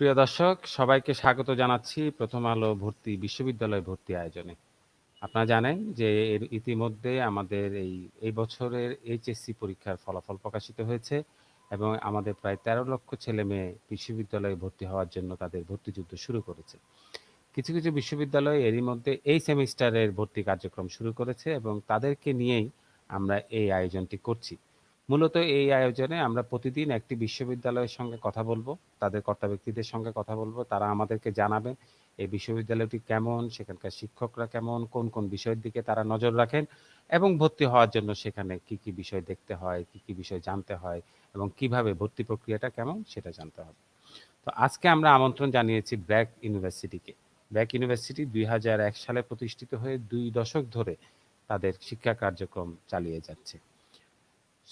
প্রিয় দর্শক, সবাইকে স্বাগত জানাচ্ছি প্রথম আলো বিশ্ববিদ্যালয় ভর্তি আয়োজনে। আপনারা জানেন যে ইতিমধ্যে আমাদের এই বছরের এইচএসসি পরীক্ষার ফলাফল প্রকাশিত হয়েছে এবং আমাদের প্রায় ১৩ লক্ষ ছেলেমেয়ে বিশ্ববিদ্যালয়ে ভর্তি হওয়ার জন্য তাদের ভর্তিযুদ্ধ শুরু করেছে। কিছু কিছু বিশ্ববিদ্যালয় এরই মধ্যে এই সেমিস্টারের ভর্তি কার্যক্রম শুরু করেছে এবং তাদেরকে নিয়েই আমরা এই আয়োজনটি করছি। মূলত এই আয়োজনে আমরা প্রতিদিন একটি বিশ্ববিদ্যালয়ের সঙ্গে কথা বলবো, তাদের কর্তা ব্যক্তিদের সঙ্গে কথা বলবো। তারা আমাদেরকে জানাবেন এই বিশ্ববিদ্যালয়টি কেমন, সেখানকার শিক্ষকরা কেমন, কোন কোন বিষয়ের দিকে তারা নজর রাখেন এবং ভর্তি হওয়ার জন্য সেখানে কি কি বিষয় দেখতে হয়, কি কি বিষয় জানতে হয় এবং কিভাবে ভর্তি প্রক্রিয়াটা কেমন সেটা জানতে হবে। তো আজকে আমরা আমন্ত্রণ জানিয়েছি ব্র্যাক ইউনিভার্সিটিকে। ব্র্যাক ইউনিভার্সিটি ২০০১ সালে প্রতিষ্ঠিত হয়ে ২ দশক ধরে তাদের শিক্ষা কার্যক্রম চালিয়ে যাচ্ছে।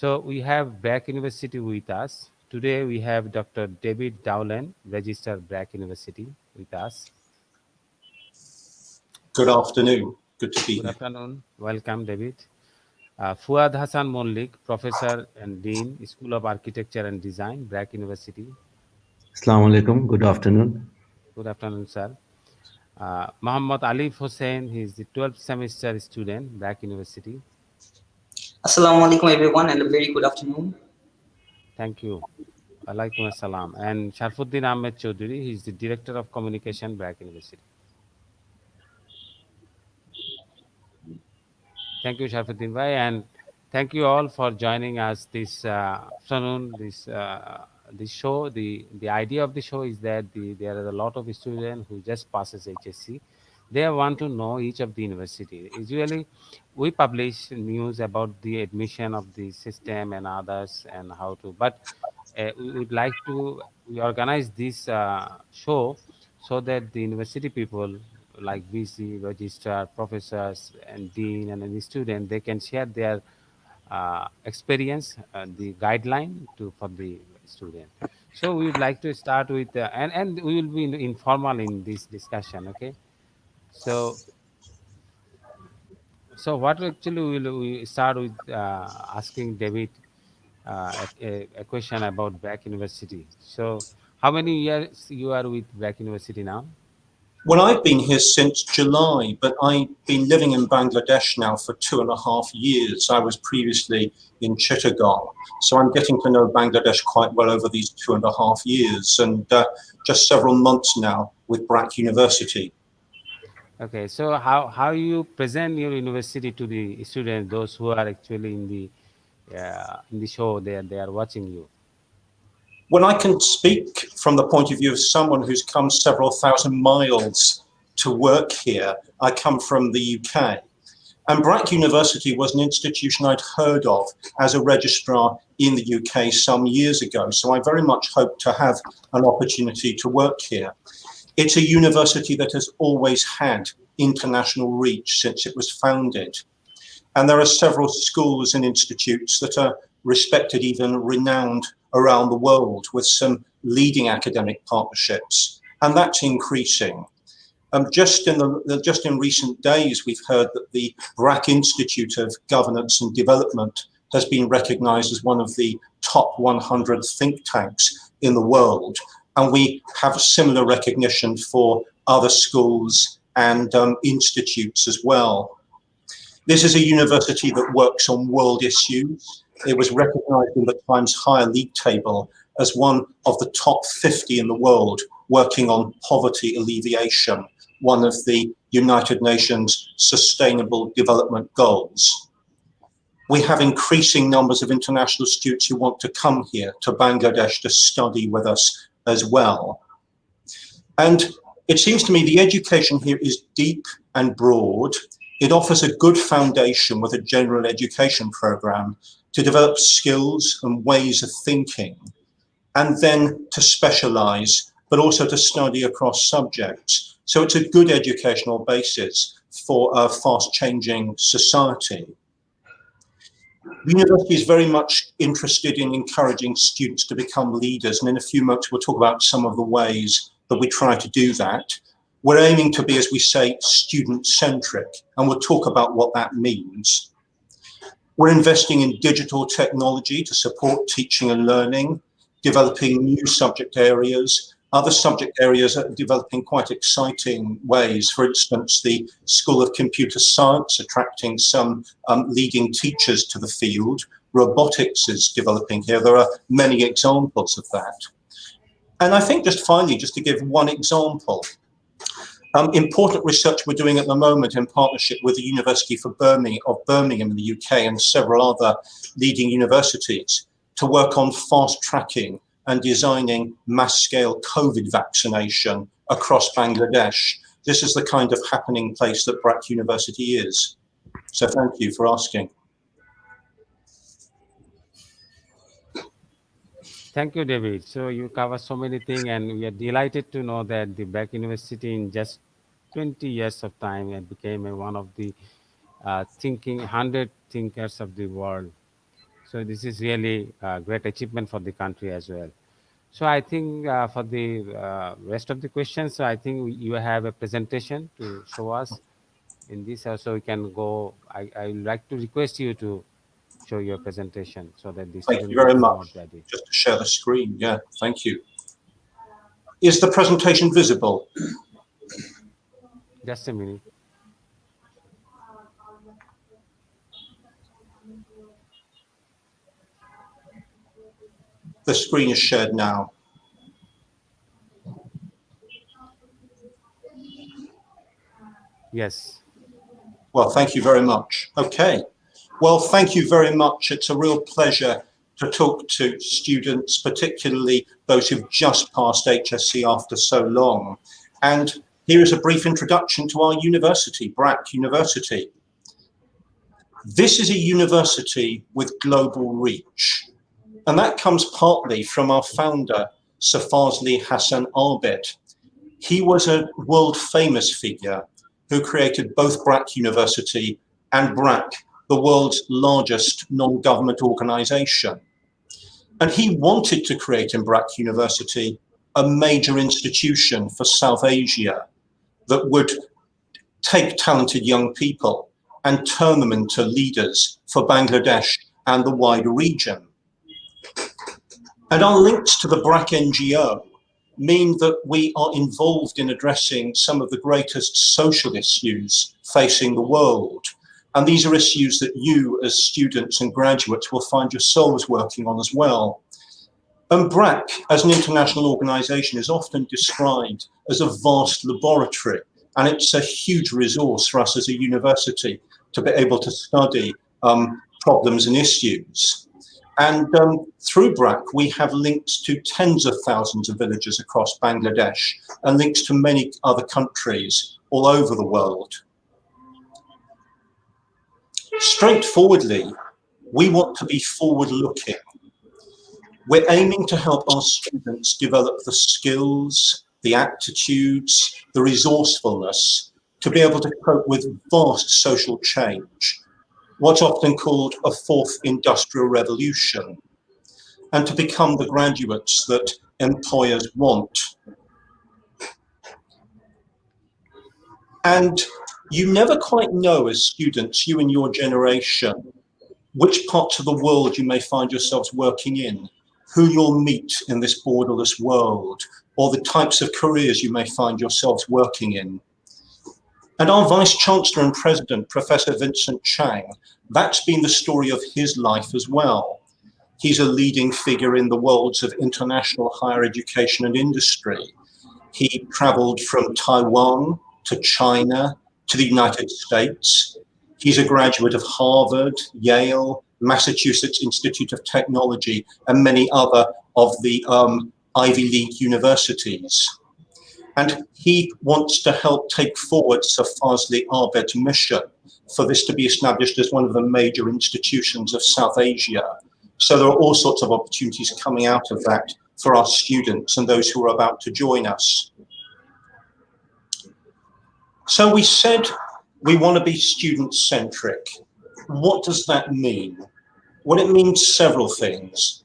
So we have Bragg University with us. Today we have Dr. David Dowland, registered Bragg University with us. Good afternoon. Good to be Good here. afternoon. Welcome, David. Fuad Hassan Mollik, Professor and Dean, School of Architecture and Design, Bragg University. Assalamu alaikum. Good afternoon. Good afternoon, sir. Muhammad Alif Hussain, he is the 12th semester student, Bragg University. Assalamu alaikum everyone and a very good afternoon. Thank you. Alaikum assalam. And Sharfuddin Ahmed Chaudhary, he is the Director of Communication, Bragg University. Thank you, Sharfuddin Bhai, and thank you all for joining us this afternoon. This show, the idea of the show is that there are a lot of students who just passes HSC. They want to know each of the university. Usually, we publish news about the admission of the system and others and how to. But we would like to organize this show so that the university people like VC, registrar, professors, and dean, and any student, they can share their experience, the guideline for the student. So we would like to start with, and we will be informal in this discussion, okay? So what actually we start with asking David a question about Bragg University. So how many years you are with Bragg University now? Well, I've been here since July, but I've been living in Bangladesh now for 2.5 years. I was previously in Chittagong, so I'm getting to know Bangladesh quite well over these 2.5 years, and just several months now with Bragg University. Okay, so how you present your university to the students, those who are actually in the show, they are watching you? Well, I can speak from the point of view of someone who's come several thousand miles to work here. I come from the UK, and Bragg University was an institution I'd heard of as a registrar in the UK some years ago, so I very much hope to have an opportunity to work here. It's a university that has always had international reach since it was founded, and there are several schools and institutes that are respected, even renowned around the world, with some leading academic partnerships, and that's increasing. Just in recent days, we've heard that the Bragg Institute of Governance and Development has been recognized as one of the top 100 think tanks in the world, and we have similar recognition for other schools and institutes as well. This is a university that works on world issues. It was recognized in the Times Higher League table as one of the top 50 in the world working on poverty alleviation, one of the United Nations Sustainable Development Goals. We have increasing numbers of international students who want to come here to Bangladesh to study with us as well. And it seems to me the education here is deep and broad. It offers a good foundation with a general education program to develop skills and ways of thinking, and then to specialize, but also to study across subjects. So it's a good educational basis for a fast-changing society. The university is very much interested in encouraging students to become leaders, and in a few moments we'll talk about some of the ways that we try to do that. We're aiming to be, as we say, student-centric, and we'll talk about what that means. We're investing in digital technology to support teaching and learning, developing new subject areas, Other subject areas are developing quite exciting ways. For instance, the School of Computer Science attracting some leading teachers to the field. Robotics is developing here. There are many examples of that. And I think just finally, just to give one example, important research we're doing at the moment in partnership with the University of Birmingham in the UK and several other leading universities to work on fast tracking and designing mass-scale COVID vaccination across Bangladesh. This is the kind of happening place that BRAC University is. So thank you for asking. Thank you, David. So you cover so many things, and we are delighted to know that the BRAC University in just 20 years of time and became one of the 100 thinkers of the world. So this is really a great achievement for the country as well. So I think for the rest of the questions, so I think you have a presentation to show us in this, so we can go. I would like to request you to show your presentation so that the Thank student you very gets more much. value. Just to share the screen, yeah, thank you. Is the presentation visible? Just a minute. The screen is shared now. Yes. Well, thank you very much. Okay. Well, thank you very much. It's a real pleasure to talk to students, particularly those who've just passed HSC after so long. And here is a brief introduction to our university, BRAC University. This is a university with global reach. And that comes partly from our founder, Sir Fazli Hassan Abed. He was a world famous figure who created both BRAC University and BRAC, the world's largest non-government organization. And he wanted to create in BRAC University a major institution for South Asia that would take talented young people and turn them into leaders for Bangladesh and the wider region. And our links to the BRAC NGO mean that we are involved in addressing some of the greatest social issues facing the world. And these are issues that you as students and graduates will find yourselves working on as well. And BRAC, as an international organization, is often described as a vast laboratory. And it's a huge resource for us as a university to be able to study problems and issues. And through BRAC, we have links to tens of thousands of villages across Bangladesh and links to many other countries all over the world. Straightforwardly, we want to be forward-looking. We're aiming to help our students develop the skills, the aptitudes, the resourcefulness to be able to cope with vast social change, what's often called a fourth industrial revolution, and to become the graduates that employers want. And you never quite know as students, you and your generation, which parts of the world you may find yourselves working in, who you'll meet in this borderless world, or the types of careers you may find yourselves working in. And our Vice Chancellor and President, Professor Vincent Chang, that's been the story of his life as well. He's a leading figure in the worlds of international higher education and industry. He traveled from Taiwan to China to the United States. He's a graduate of Harvard, Yale, Massachusetts Institute of Technology, and many other of the Ivy League universities. And he wants to help take forward Sir Fazli Abed's mission for this to be established as one of the major institutions of South Asia. So there are all sorts of opportunities coming out of that for our students and those who are about to join us. So we said we want to be student-centric. What does that mean? Well, it means several things.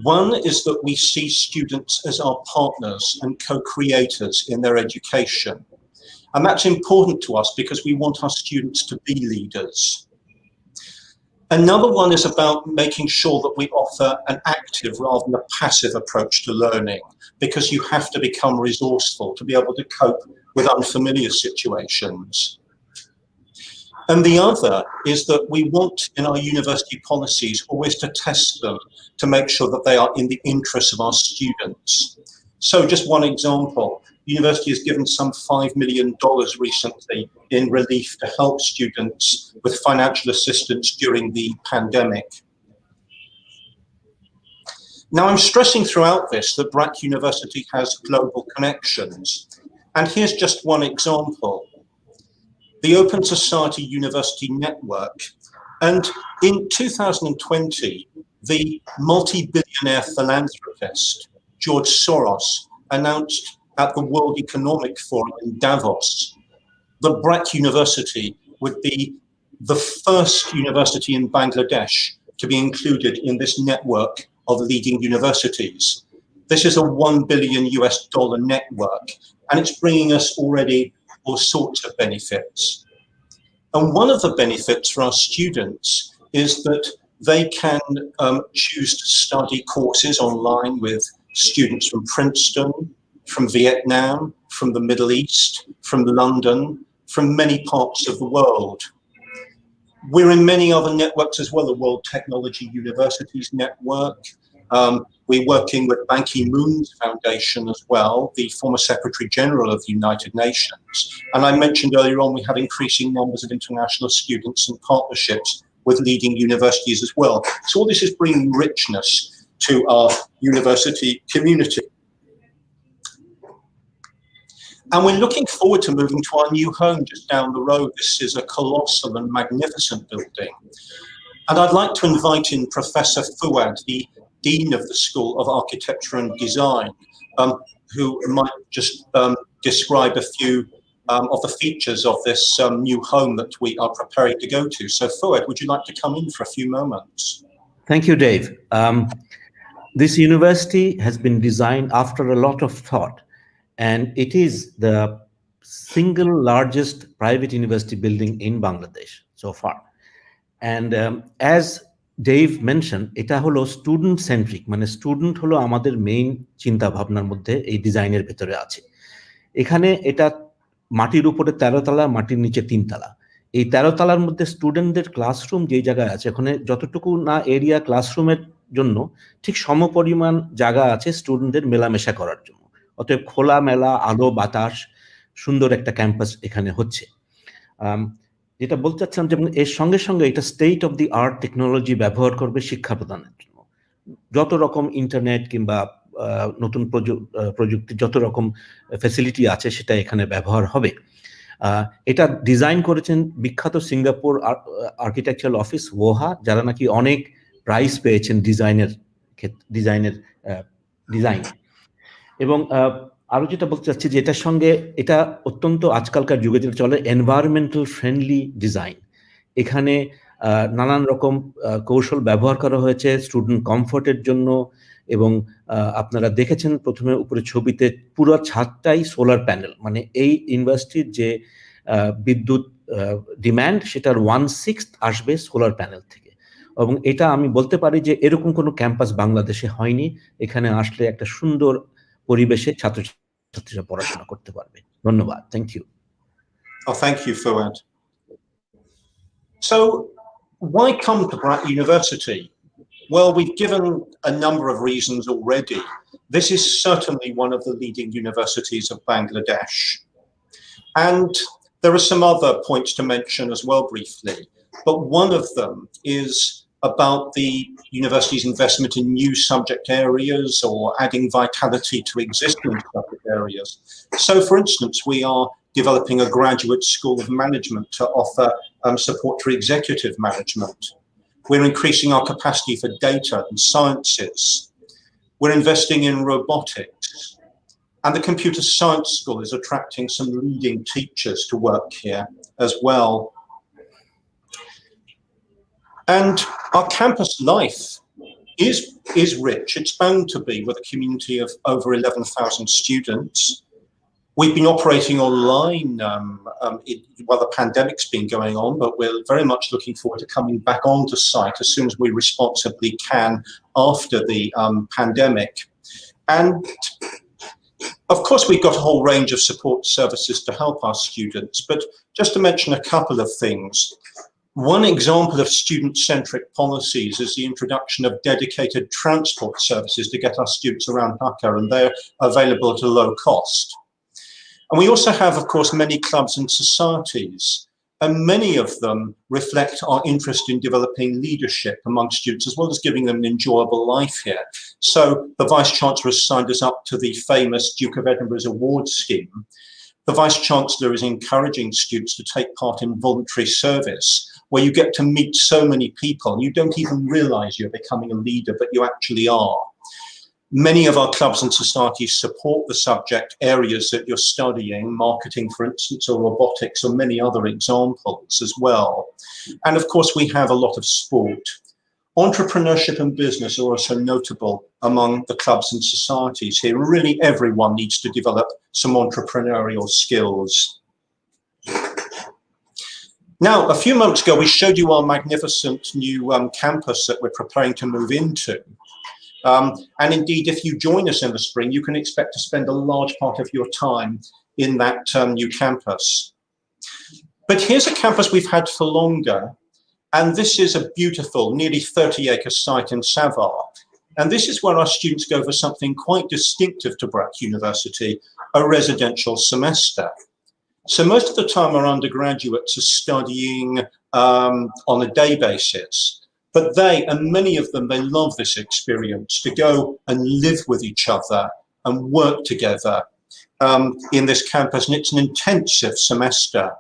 One is that we see students as our partners and co-creators in their education. And that's important to us because we want our students to be leaders. Another one is about making sure that we offer an active rather than a passive approach to learning, because you have to become resourceful to be able to cope with unfamiliar situations. And the other is that we want in our university policies always to test them to make sure that they are in the interests of our students. So just one example, the university has given some $5 million recently in relief to help students with financial assistance during the pandemic. Now, I'm stressing throughout this that BRAC University has global connections. And here's just one example. The Open Society University Network. And in 2020, the multi-billionaire philanthropist, George Soros, announced at the World Economic Forum in Davos that BRAC University would be the first university in Bangladesh to be included in this network of leading universities. This is a $1 billion network, and it's bringing us already all sorts of benefits. And one of the benefits for our students is that they can choose to study courses online with students from Princeton, from Vietnam, from the Middle East, from London, from many parts of the world. We're in many other networks as well, the World Technology Universities Network. We're working with Ban Ki-moon's foundation as well, the former Secretary General of the United Nations. And I mentioned earlier on, we have increasing numbers of international students and partnerships with leading universities as well. So all this is bringing richness to our university community. And we're looking forward to moving to our new home just down the road. This is a colossal and magnificent building. And I'd like to invite in Professor Fuad, the Dean of the School of Architecture and Design, who might just describe a few of the features of this new home that we are preparing to go to. So Fuad, would you like to come in for a few moments? Thank you, Dave. This university has been designed after a lot of thought, and it is the single largest private university building in Bangladesh so far. And as Dave mentioned, এটা হলো student centric, মানে student হলো আমাদের main চিন্তা ভাবনার মধ্যে এই ডিজাইনের ভেতরে আছে। এখানে এটা মাটির উপরে 13 তলা, মাটির নিচে 3 তলা। এই 13 তলার মধ্যে স্টুডেন্টদের ক্লাসরুম যেই জায়গায় আছে, ওখানে যতটুকু না এরিয়া ক্লাসরুমের জন্য ঠিক সমপরিমাণ জায়গা আছে স্টুডেন্টদের মেলামেশা করার জন্য। অতএব খোলা মেলা আলো বাতাস সুন্দর একটা ক্যাম্পাস এখানে হচ্ছে। যেটা বলতে চাচ্ছিলাম যে এর সঙ্গে সঙ্গে এটা state of the art technology ব্যবহার করবে শিক্ষা প্রদানের জন্য। যত রকম ইন্টারনেট কিংবা নতুন প্রযুক্তির যত রকম ফ্যাসিলিটি আছে সেটা এখানে ব্যবহার হবে। এটা ডিজাইন করেছেন বিখ্যাত সিঙ্গাপুর আর্কিটেকচারাল অফিস ওহা, যারা নাকি অনেক প্রাইজ পেয়েছেন ডিজাইন। এবং আরো যেটা বলতে চাচ্ছি যে এটার সঙ্গে এটা অত্যন্ত আজকালকার যুগে যেটা চলে এনভায়রনমেন্টাল ফ্রেন্ডলি ডিজাইন। এখানে নানান রকম কৌশল ব্যবহার করা হয়েছে স্টুডেন্ট কমফোর্টের জন্য। এবং আপনারা দেখেছেন প্রথমে উপরে ছবিতে পুরো ছাদটাই সোলার প্যানেল, মানে এই ইউনিভার্সিটির যে বিদ্যুৎ ডিমান্ড সেটার 1/6 আসবে সোলার প্যানেল থেকে। এবং এটা আমি বলতে পারি যে এরকম কোনো ক্যাম্পাস বাংলাদেশে হয়নি। এখানে আসলে একটা সুন্দর পরিবেশে ছাত্রছাত্রীরা পড়াশোনা করতে পারবে। ধন্যবাদ। Thank you. Oh, thank you, Fuad. So why come to BRAC University? Well, we've given a number of reasons already. This is certainly one of the leading universities of Bangladesh. And there are some other points to mention as well briefly, but one of them is about the university's investment in new subject areas or adding vitality to existing subject areas. So for instance, we are developing a graduate school of management to offer support for executive management. We're increasing our capacity for data and sciences. We're investing in robotics. And the computer science school is attracting some leading teachers to work here as well. And our campus life is rich. It's bound to be with a community of over 11,000 students. We've been operating online while the pandemic's been going on, but we're very much looking forward to coming back onto site as soon as we responsibly can after the pandemic. And of course, we've got a whole range of support services to help our students, but just to mention a couple of things. One example of student-centric policies is the introduction of dedicated transport services to get our students around Dhaka, and they're available at a low cost. And we also have, of course, many clubs and societies, and many of them reflect our interest in developing leadership among students, as well as giving them an enjoyable life here. So the Vice-Chancellor has signed us up to the famous Duke of Edinburgh's award scheme. The Vice-Chancellor is encouraging students to take part in voluntary service, where you get to meet so many people. You don't even realize you're becoming a leader, but you actually are. Many of our clubs and societies support the subject areas that you're studying, marketing, for instance, or robotics, or many other examples as well. And of course, we have a lot of sport. Entrepreneurship and business are also notable among the clubs and societies here. Really, everyone needs to develop some entrepreneurial skills. Now, a few months ago, we showed you our magnificent new campus that we're preparing to move into. And indeed, if you join us in the spring, you can expect to spend a large part of your time in that new campus. But here's a campus we've had for longer. And this is a beautiful, nearly 30-acre site in Savar. And this is where our students go for something quite distinctive to Brak University, a residential semester. So most of the time our undergraduates are studying on a day basis. But they, and many of them, they love this experience to go and live with each other and work together in this campus. And it's an intensive semester.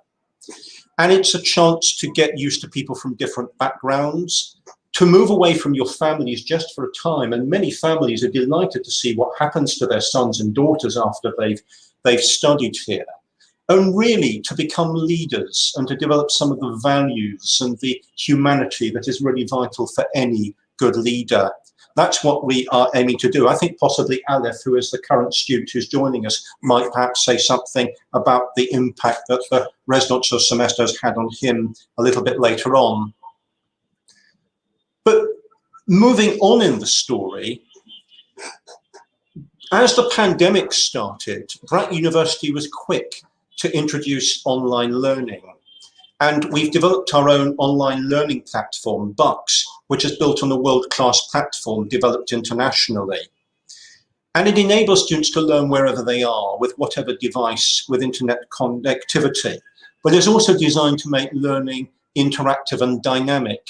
And it's a chance to get used to people from different backgrounds, to move away from your families just for a time. And many families are delighted to see what happens to their sons and daughters after they've studied here. And really to become leaders and to develop some of the values and the humanity that is really vital for any good leader. That's what we are aiming to do. I think possibly Aleph, who is the current student who's joining us, might perhaps say something about the impact that the residential semester has had on him a little bit later on. But moving on in the story, as the pandemic started, Brak University was quick to introduce online learning. And we've developed our own online learning platform, BUX, which is built on a world-class platform developed internationally. And it enables students to learn wherever they are, with whatever device, with internet connectivity. But it's also designed to make learning interactive and dynamic.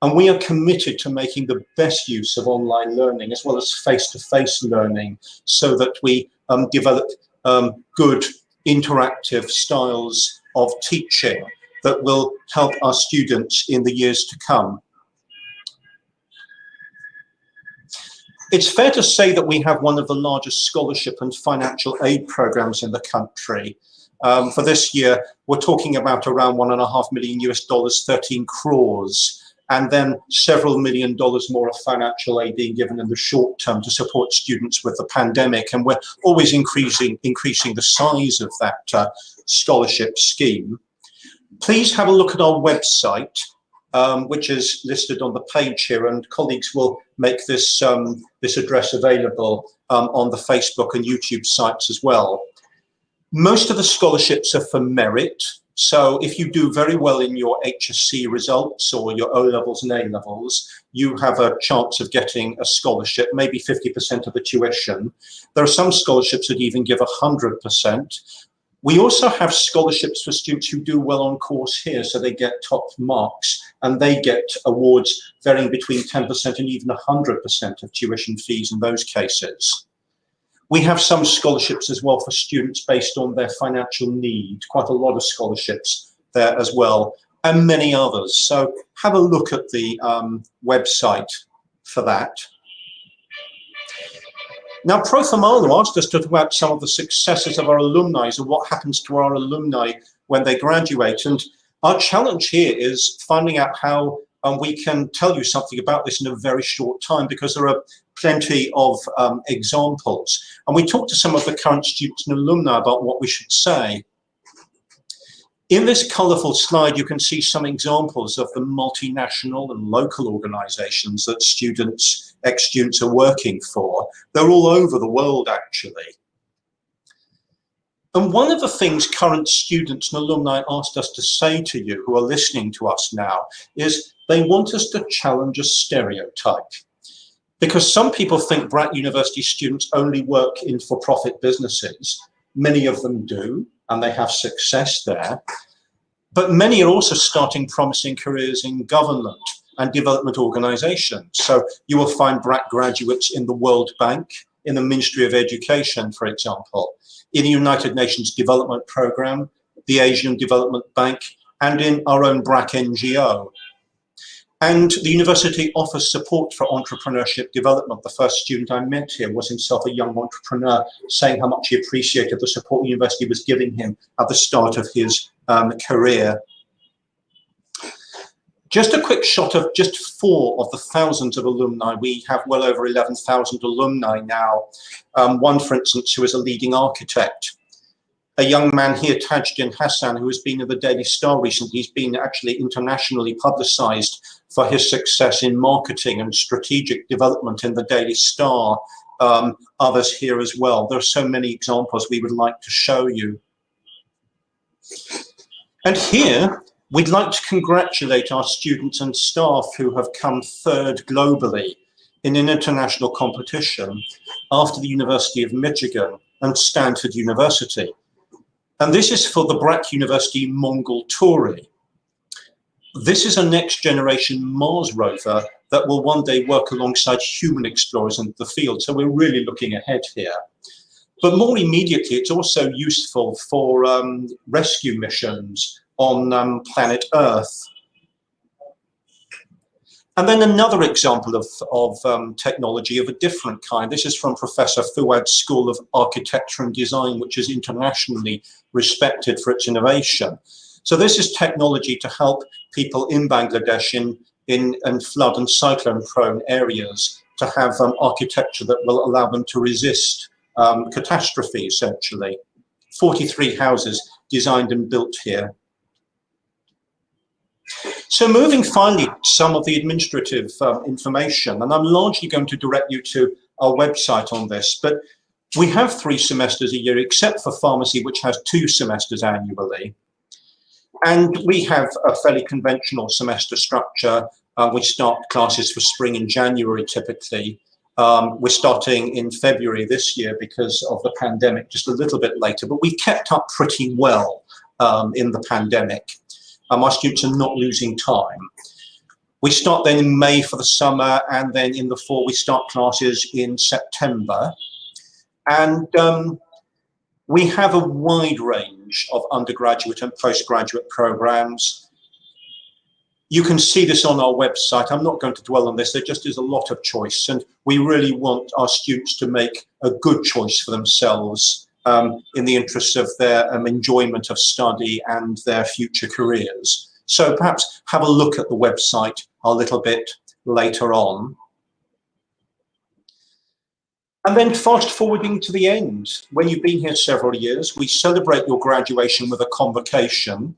And we are committed to making the best use of online learning, as well as face-to-face learning, so that we develop good interactive styles of teaching that will help our students in the years to come. It's fair to say that we have one of the largest scholarship and financial aid programs in the country. For this year, we're talking about around $1.5 million US, 13 crores, and then several $1 million more of financial aid being given in the short term to support students with the pandemic. And we're always increasing the size of that scholarship scheme. Please have a look at our website, which is listed on the page here, and colleagues will make this, this address available on the Facebook and YouTube sites as well. Most of the scholarships are for merit. So if you do very well in your HSC results or your O-levels and A-levels, you have a chance of getting a scholarship, maybe 50% of the tuition. There are some scholarships that even give 100%. We also have scholarships for students who do well on course here, so they get top marks, and they get awards varying between 10% and even 100% of tuition fees in those cases. We have some scholarships as well for students based on their financial need, quite a lot of scholarships there as well, and many others. So have a look at the website for that. Now, Prof. Amalu asked us to talk about some of the successes of our alumni and what happens to our alumni when they graduate. And our challenge here is finding out how and we can tell you something about this in a very short time because there are plenty of examples. And we talked to some of the current students and alumni about what we should say. In this colourful slide, you can see some examples of the multinational and local organisations that students, ex-students are working for. They're all over the world, actually. And one of the things current students and alumni asked us to say to you who are listening to us now is they want us to challenge a stereotype. Because some people think Brack University students only work in for-profit businesses. Many of them do, and they have success there. But many are also starting promising careers in government and development organisations. So you will find Brack graduates in the World Bank, in the Ministry of Education, for example, in the United Nations Development Programme, the Asian Development Bank, and in our own Brack NGO. And the university offers support for entrepreneurship development. The first student I met here was himself a young entrepreneur, saying how much he appreciated the support the university was giving him at the start of his career. Just a quick shot of just 4 of the thousands of alumni. We have well over 11,000 alumni now. One, for instance, who is a leading architect. A young man here, Tajuddin Hassan, who has been in the Daily Star recently. He's been actually internationally publicised for his success in marketing and strategic development in the Daily Star. Others here as well. There are so many examples we would like to show you. And here, we'd like to congratulate our students and staff who have come 3rd globally in an international competition after the University of Michigan and Stanford University. And this is for the Brack University Mongol Tori. This is a next generation Mars rover that will one day work alongside human explorers in the field. So we're really looking ahead here. But more immediately, it's also useful for rescue missions on planet Earth. And then another example of technology of a different kind. This is from Professor Fuad's School of Architecture and Design, which is internationally respected for its innovation. So this is technology to help people in Bangladesh in flood and cyclone prone areas to have architecture that will allow them to resist catastrophe, essentially. 43 houses designed and built here. So moving finally to some of the administrative information, and I'm largely going to direct you to our website on this, but we have 3 semesters a year, except for pharmacy, which has 2 semesters annually. And we have a fairly conventional semester structure. We start classes for spring in January, typically. We're starting in February this year because of the pandemic, just a little bit later, but we've kept up pretty well in the pandemic. Our students are not losing time. We start then in May for the summer, and then in the fall we start classes in September. And we have a wide range of undergraduate and postgraduate programs. You can see this on our website. I'm not going to dwell on this. There just is a lot of choice, and we really want our students to make a good choice for themselves in the interests of their enjoyment of study and their future careers. So perhaps have a look at the website a little bit later on. And then fast forwarding to the end, when you've been here several years, we celebrate your graduation with a convocation.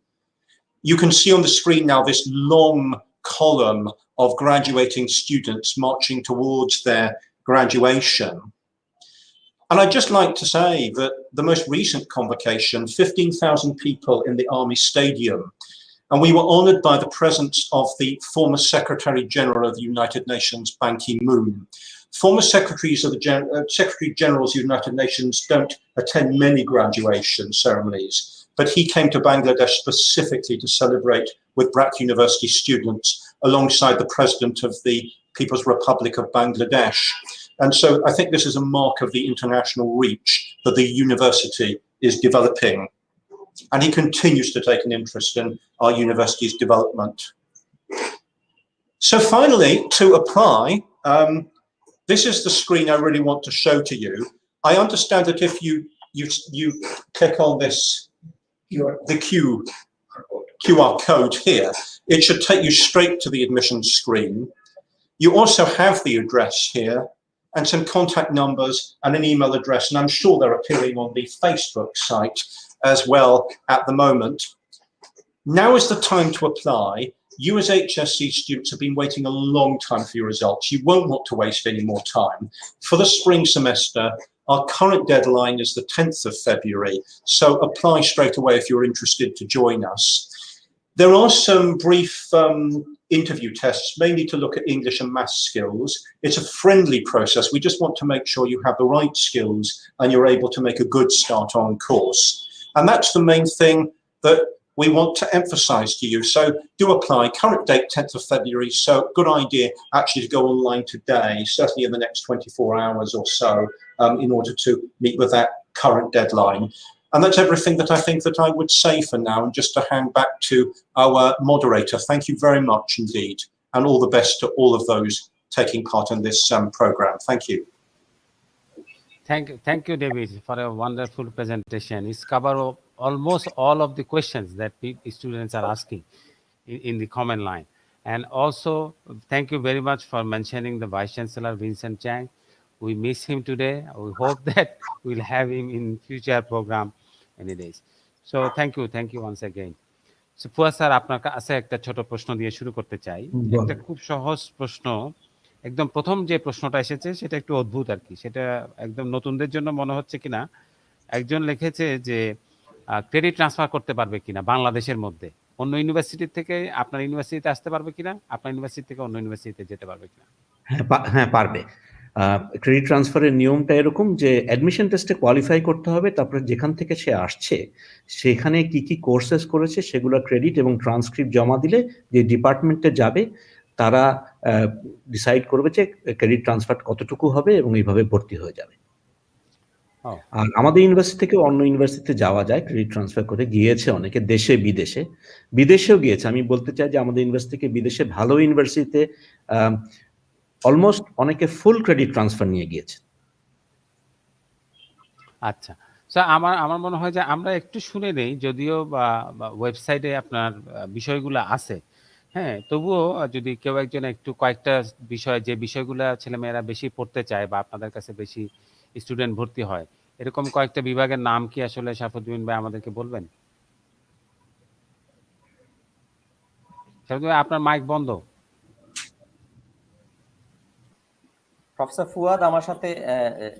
You can see on the screen now this long column of graduating students marching towards their graduation. And I'd just like to say that the most recent convocation, 15,000 people in the Army Stadium, and we were honoured by the presence of the former Secretary General of the United Nations, Ban Ki-moon. Former secretaries of the Secretary Generals of the United Nations don't attend many graduation ceremonies, but he came to Bangladesh specifically to celebrate with Brack University students alongside the President of the People's Republic of Bangladesh. And so I think this is a mark of the international reach that the university is developing. And he continues to take an interest in our university's development. So finally, to apply, this is the screen I really want to show to you. I understand that if you click on this, the Q QR code here, it should take you straight to the admissions screen. You also have the address here and some contact numbers and an email address, and I'm sure they're appearing on the Facebook site as well at the moment. Now is the time to apply. You as HSC students have been waiting a long time for your results. You won't want to waste any more time. For the spring semester, our current deadline is the 10th of February, so apply straight away if you're interested to join us. There are some brief interview tests, mainly to look at English and maths skills. It's a friendly process. We just want to make sure you have the right skills and you're able to make a good start on course. And that's the main thing that we want to emphasize to you. So do apply. Current date 10th of February, so good idea actually to go online today, certainly in the next 24 hours or so, in order to meet with that current deadline. And that's everything that I think that I would say for now. And just to hand back to our moderator, thank you very much indeed. And all the best to all of those taking part in this program. Thank you. Thank you, David, for a wonderful presentation. It's covered almost all of the questions that students are asking in the comment line. And also, thank you very much for mentioning the Vice Chancellor, Vincent Chang. We miss him today. We hope that we'll have him in future program any days. So thank you once again. So Fuad sir আপনার কাছে একটা ছোট প্রশ্ন দিয়ে শুরু করতে চাই। একটা খুব সহজ প্রশ্ন, একদম প্রথম যে প্রশ্নটা এসেছে সেটা একটু অদ্ভুত আর কি, সেটা একদম নতুনদের জন্য মনে হচ্ছে কিনা। একজন লিখেছে যে ক্রেডিট ট্রান্সফার করতে পারবে কিনা বাংলাদেশের মধ্যে, অন্য ইউনিভার্সিটি থেকে আপনার ইউনিভার্সিটিতে আসতে পারবে কিনা, আপনার ইউনিভার্সিটি থেকে অন্য ইউনিভার্সিটিতে যেতে পারবে কিনা? হ্যাঁ পারবে। ক্রেডিট ট্রান্সফারের নিয়মটা এরকম যে অ্যাডমিশন টেস্টে কোয়ালিফাই করতে হবে, তারপরে যেখান থেকে সে আসছে সেখানে কি কি কোর্সেস করেছে সেগুলো ক্রেডিট এবং ট্রান্সক্রিপ্ট জমা দিলে যে ডিপার্টমেন্টে যাবে তারা ডিসাইড করবে যে ক্রেডিট ট্রান্সফার কতটুকু হবে এবং এইভাবে ভর্তি হয়ে যাবে। আর আমাদের ইউনিভার্সিটি থেকে অন্য ইউনিভার্সিটিতে যাওয়া যায়, ক্রেডিট ট্রান্সফার করে গিয়েছে অনেকে, দেশে বিদেশেও গিয়েছে। আমি বলতে চাই যে আমাদের ইউনিভার্সিটি থেকে বিদেশে ভালো ইউনিভার্সিটিতে অলমোস্ট অনেকে ফুল ক্রেডিট ট্রান্সফার নিয়ে গিয়েছে। আচ্ছা, সো আমার মনে হয় যে আমরা একটু শুনে নেই, যদিও বা ওয়েবসাইটে আপনার বিষয়গুলো আছে, হ্যাঁ, তবুও যদি কেউ একজন একটু কয়েকটা বিষয়, যে বিষয়গুলো ছেলেমেয়েরা বেশি পড়তে চায় বা আপনাদের কাছে বেশি স্টুডেন্ট ভর্তি হয়, এরকম কয়েকটা বিভাগের নাম কি আসলে সাফুদ্দিন ভাই আমাদেরকে বলবেন? সাফুদ্দিন ভাই, আপনার মাইক বন্ধ। প্রফেসর ফুয়াদ আমার সাথে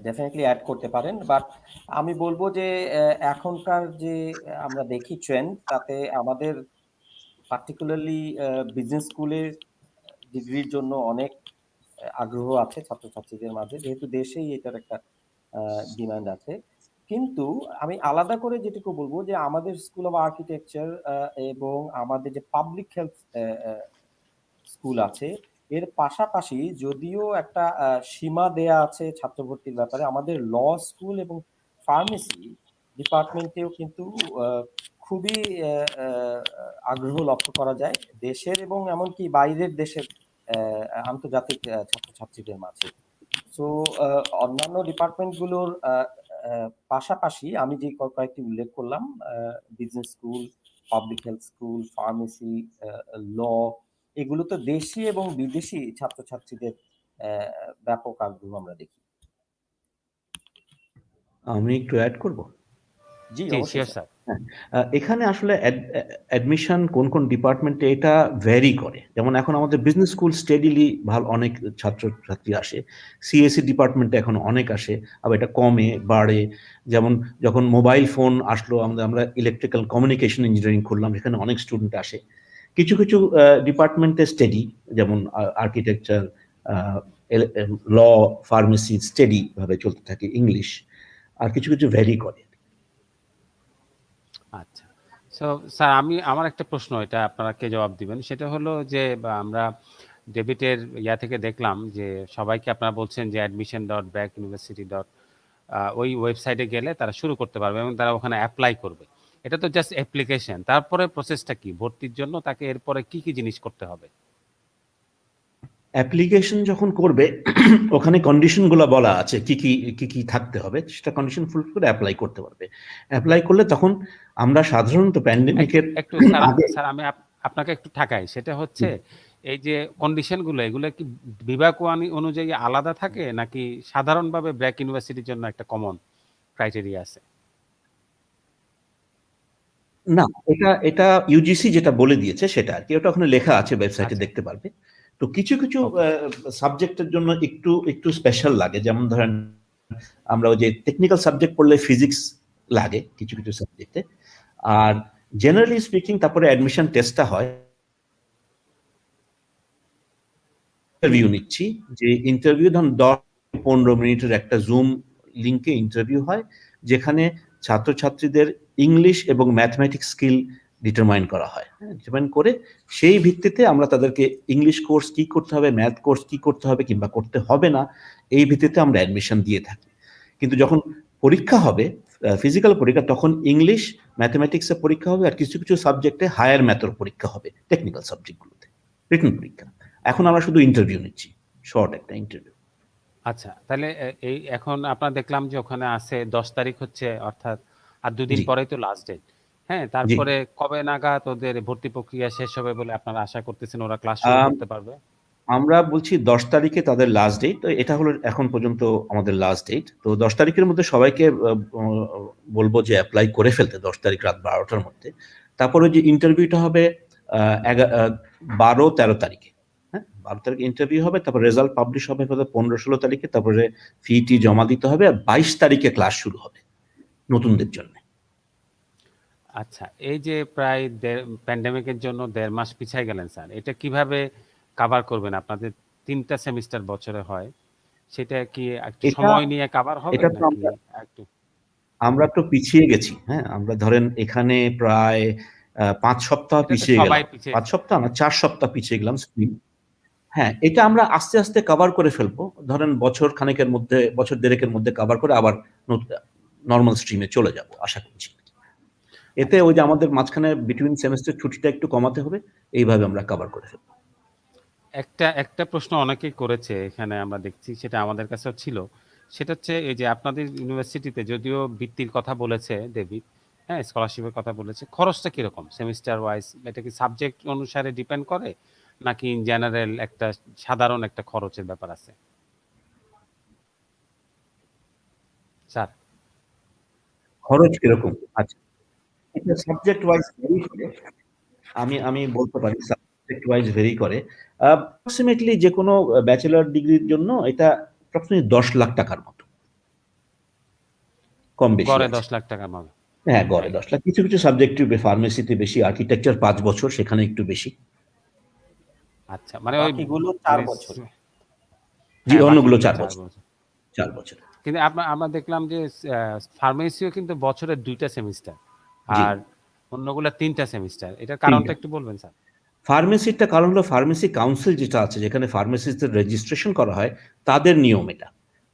ডেফিনেটলি অ্যাড করতে পারেন, বাট আমি বলবো যে এখনকার যে আমরা দেখি ট্রেন্ড, তাতে আমাদের পার্টিকুলারলি বিজনেস স্কুলের ডিগ্রির জন্য অনেক আগ্রহ আছে ছাত্রছাত্রীদের মাঝে, যেহেতু দেশেই এটার একটা ডিমান্ড আছে। কিন্তু আমি আলাদা করে যেটুকু বলবো যে আমাদের স্কুল অফ আর্কিটেকচার এবং আমাদের যে পাবলিক হেলথ স্কুল আছে, এর পাশাপাশি যদিও একটা সীমা দেয়া আছে ছাত্র ভর্তির ব্যাপারে, আমাদের ল স্কুল এবং ফার্মেসি ডিপার্টমেন্টেও কিন্তু খুবই আগ্রহ লক্ষ্য করা যায় দেশের এবং এমনকি বাইরের দেশের আন্তর্জাতিক ছাত্রছাত্রীদের মাঝে। সো অন্যান্য ডিপার্টমেন্টগুলোর পাশাপাশি আমি যে কয়েকটি উল্লেখ করলাম, business school, public health school, pharmacy, law, এগুলো তো দেশি এবং বিদেশি ছাত্রছাত্রীদের ব্যাপক আগ্রহ আমরা দেখি। আমি একটু অ্যাড করব। জি অবশ্যই স্যার। এখানে আসলে অ্যাডমিশন কোন কোন ডিপার্টমেন্টে এটা ভ্যারি করে। যেমন এখন আমাদের বিজনেস স্কুল স্টেডিলি ভালো অনেক ছাত্রছাত্রী আসে, সিএসসি ডিপার্টমেন্টে এখন অনেক আসে, আবার এটা কমে বাড়ে। যেমন যখন মোবাইল ফোন আসলো, আমরা ইলেকট্রিক্যাল কমিউনিকেশন ইঞ্জিনিয়ারিং করলাম, এখানে অনেক স্টুডেন্ট আসে। কিছু কিছু ডিপার্টমেন্টে স্টেডি, যেমন আর্কিটেকচার, ল, ফার্মেসি স্টেডি ভাবে চলতে থাকে, ইংলিশ, আর কিছু কিছু ভ্যারি করে। আচ্ছা, সো স্যার আমার একটা প্রশ্ন, এটা আপনারা কে জবাব দিবেন, সেটা হলো যে আমরা ডেবিটের থেকে দেখলাম যে সবাইকে আপনারা বলছেন যে admission.bragg-university. ওই ওয়েবসাইটে গেলে তারা শুরু করতে পারবে এবং তারা ওখানে অ্যাপ্লাই করবে। এটা তো জাস্ট অ্যাপ্লিকেশন, তারপরে প্রসেসটা কি ভর্তির জন্য? তাকে এরপরে কি কি জিনিস করতে হবে? অ্যাপ্লিকেশন যখন করবে ওখানে কন্ডিশনগুলো বলা আছে কি থাকতে হবে, সেটা কন্ডিশন ফুলফিল করে অ্যাপ্লাই করতে পারবে। অ্যাপ্লাই করলে তখন আমরা সাধারণত প্যান্ডেমিকের একটু স্যার আগে স্যার আমি আপনাকে একটু ঠাকাই, সেটা হচ্ছে এই যে কন্ডিশন গুলো এগুলো কি বিভাগ অনুযায়ী আলাদা থাকে নাকি সাধারণভাবে ব্র্যাক ইউনিভার্সিটির জন্য একটা কমন ক্রাইটেরিয়া আছে? না, এটা ইউজিসি যেটা বলে দিয়েছে সেটা আর কি, ওটা ওখানে লেখা আছে, ওয়েবসাইটে আচ্ছা। দেখতে পারবে। তো কিছু কিছু Okay. সাবজেক্টের জন্য একটু স্পেশাল লাগে, যেমন ধরেন আমরা ওই যে টেকনিক্যাল সাবজেক্ট পড়লে ফিজিক্স লাগে কিছু কিছু সাবজেক্টে। আর জেনারেলি স্পিকিং তারপরে অ্যাডমিশন টেস্টটা হয়, ইন্টারভিউ নিচ্ছি, যে ইন্টারভিউ ধরুন 10-15 মিনিটের একটা জুম লিংকে ইন্টারভিউ হয়, যেখানে ছাত্রছাত্রীদের ইংলিশ এবং ম্যাথমেটিক্স স্কিল ডিটারমাইন করা হয়। ডিটারমাইন করে সেই ভিত্তিতে আমরা তাদেরকে ইংলিশ কোর্স কি করতে হবে, ম্যাথ কোর্স কি করতে হবে কিংবা করতে হবে না, এই ভিত্তিতে আমরা অ্যাডমিশন দিয়ে থাকি। কিন্তু যখন পরীক্ষা হবে, ফিজিক্যাল পরীক্ষা, তখন ইংলিশ ম্যাথমেটিক্সের পরীক্ষা হবে, আর কিছু কিছু সাবজেক্টে হায়ার ম্যাথের পরীক্ষা হবে, টেকনিক্যাল সাবজেক্টগুলোতে রিটেন পরীক্ষা। এখন আমরা শুধু ইন্টারভিউ নিচ্ছি, শর্ট একটা ইন্টারভিউ। আচ্ছা, তাহলে এই এখন আপনারা দেখলাম যে ওখানে আছে 10 তারিখ হচ্ছে, অর্থাৎ আর 2 দিন জি। পরেই তো লাস্ট ডেট। হ্যাঁ, তারপরে কবে নাগাদ ওদের ভর্তি প্রক্রিয়া শেষ হবে বলে আপনারা আশা করতেছেন, ওরা ক্লাস শুরু করতে পারবে? আমরা বলছি 10 তারিখে তাদের লাস্ট ডেট, তো এটা হলো এখন পর্যন্ত আমাদের লাস্ট ডেট। তো 10 তারিখের মধ্যে সবাইকে বলবো যে অ্যাপ্লাই করে ফেলতে, 10 তারিখ রাত 12টার মধ্যে। তারপরে যে ইন্টারভিউটা হবে 12-13 তারিখে। হ্যাঁ, 12 তারিখে ইন্টারভিউ হবে, তারপর রেজাল্ট পাবলিশ হবে 15-16 তারিখে, তারপরে ফিটি জমা দিতে হবে, আর 22 তারিখে ক্লাস শুরু হবে নতুনদের জন্য। আচ্ছা, এই যে প্রায় প্যান্ডেমিকের জন্য 1.5 মাস পিছায় গেলেন স্যার, এটা কিভাবে কাভার করবেন? আপনাদের 3টা সেমিস্টার বছরে হয়, সেটা কি একটু এটা সময় নিয়ে কাভার হবে এটা তো নাকি একটু? আমরা তো পিছিয়ে গেছি। হ্যাঁ, আমরা ধরেন এখানে প্রায় 5 সপ্তাহ এটা তো পিছিয়ে সবাই গেলাম। পিছিয়ে 5 সপ্তাহ না, 4 সপ্তাহ পিছিয়ে গেলাম স্ক্রিন। হ্যাঁ, এটা আমরা আস্তে আস্তে কভার করে ফেলবো। ধরেন বছর খানেকের মধ্যে, বছর দেড়েকের মধ্যে কভার করে আবার নরমাল স্ট্রিমে চলে যাব আশা করছি। এতে ওই যে আমাদের মাঝখানে বিটুইন সেমেস্টার ছুটিটা একটু কমাতে হবে, এইভাবে আমরা কভার করে ফেলবো। একটা প্রশ্ন অনেকেই করেছে এখানে, আমরা দেখছি সেটা আমাদের কাছেও ছিল। সেটা হচ্ছে এই যে আপনাদের ইউনিভার্সিটিতে যদিও বৃত্তির কথা বলেছে ডেভিড, হ্যাঁ, স্কলারশিপের কথা বলেছে, খরচটা কিরকম সেমিস্টার ওয়াইজ? এটা কি সাবজেক্ট অনুসারে ডিপেন্ড করে নাকি ইন জেনারেল একটা সাধারণ একটা খরচের ব্যাপার আছে স্যার? খরচ কিরকম? আচ্ছা, এটা সাবজেক্ট ওয়াইজ ভেরি করে। আমি বলতে পারি সাবজেক্ট ওয়াইজ ভেরি করে। অ্যাপ্রক্সিমেটলি যে কোনো ব্যাচেলর ডিগ্রির জন্য এটা অ্যাপ্রক্সিমেটলি 10 লাখ টাকার মতো, কম বেশি গড়ে আছে। 10 লাখ টাকার মতো? হ্যাঁ, গড়ে 10 লাখ। কিছু কিছু সাবজেক্ট ফার্মেসিতে বেশি, আর্কিটেকচার 5 বছর, সেখানে একটু বেশি। আচ্ছা, মানে ওই বাকিগুলো 4 মানে বছর। জি, হ্যাঁ, অন্যগুলো বাকিগুলো 4 4 বছর। বছর। 4 বছর। কিন্তু আমরা দেখলাম যে ফার্মেসিও কিন্তু বছরের 2টা সেমিস্টার, জি, আর অন্যগুলা 3টা সেমিস্টার। এটার 3টা। কারণটা একটু বলবেন স্যার? ফার্মেসিটা কারণ হলো ফার্মেসি কাউন্সিল যেটা আছে, যেখানে ফার্মেসিস্টদের রেজিস্ট্রেশন করা হয়, তাদের নিয়ম এটা।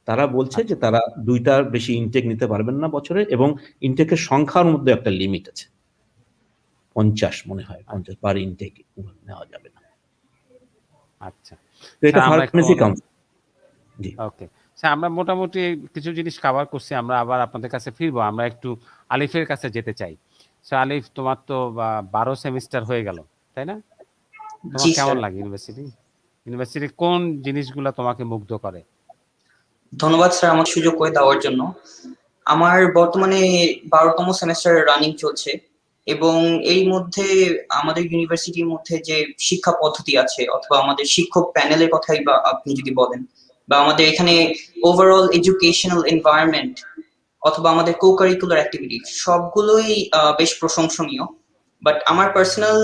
তারা বলছে যে তারা 2টার বেশি ইনটেক নিতে পারবেন না বছরে, এবং ইনটেকের সংখ্যার মধ্যে একটা লিমিট আছে, 50 মনে হয়, 50 পার ইনটেক নেওয়া যাবে না। আচ্ছা তো এটা স্যার, আমরা একটু ফার্মেসি কাউন্সিল। জি, ওকে স্যার, আমরা মোটামুটি কিছু জিনিস কভার করছি, আমরা আবার আপনাদের কাছে ফিরবো। আমরা একটু আলিফের কাছে যেতে চাই। স্যার আলিফ, তোমার তো 12 সেমিস্টার হয়ে গেল, তাই না? তোমার জি কেমন স্যার, লাগে ইউনিভার্সিটির কোন জিনিসগুলো তোমাকে মুগ্ধ করে? ধন্যবাদ স্যার আমাকে সুযোগ করে দেওয়ার জন্য। আমার বর্তমানে 12তম সেমেস্টার রানিং চলছে, এবং এই মধ্যে আমাদের ইউনিভার্সিটির মধ্যে যে শিক্ষা পদ্ধতি আছে, অথবা আমাদের শিক্ষক প্যানেলের কথাই বা আপনি যদি বলেন, বা আমাদের এখানে ওভারঅল এডুকেশনাল এনভায়রনমেন্ট, অথবা আমাদের কো কারিকুলার অ্যাক্টিভিটি, সবগুলোই বেশ প্রশংসনীয়। বাট আমার পার্সোনাল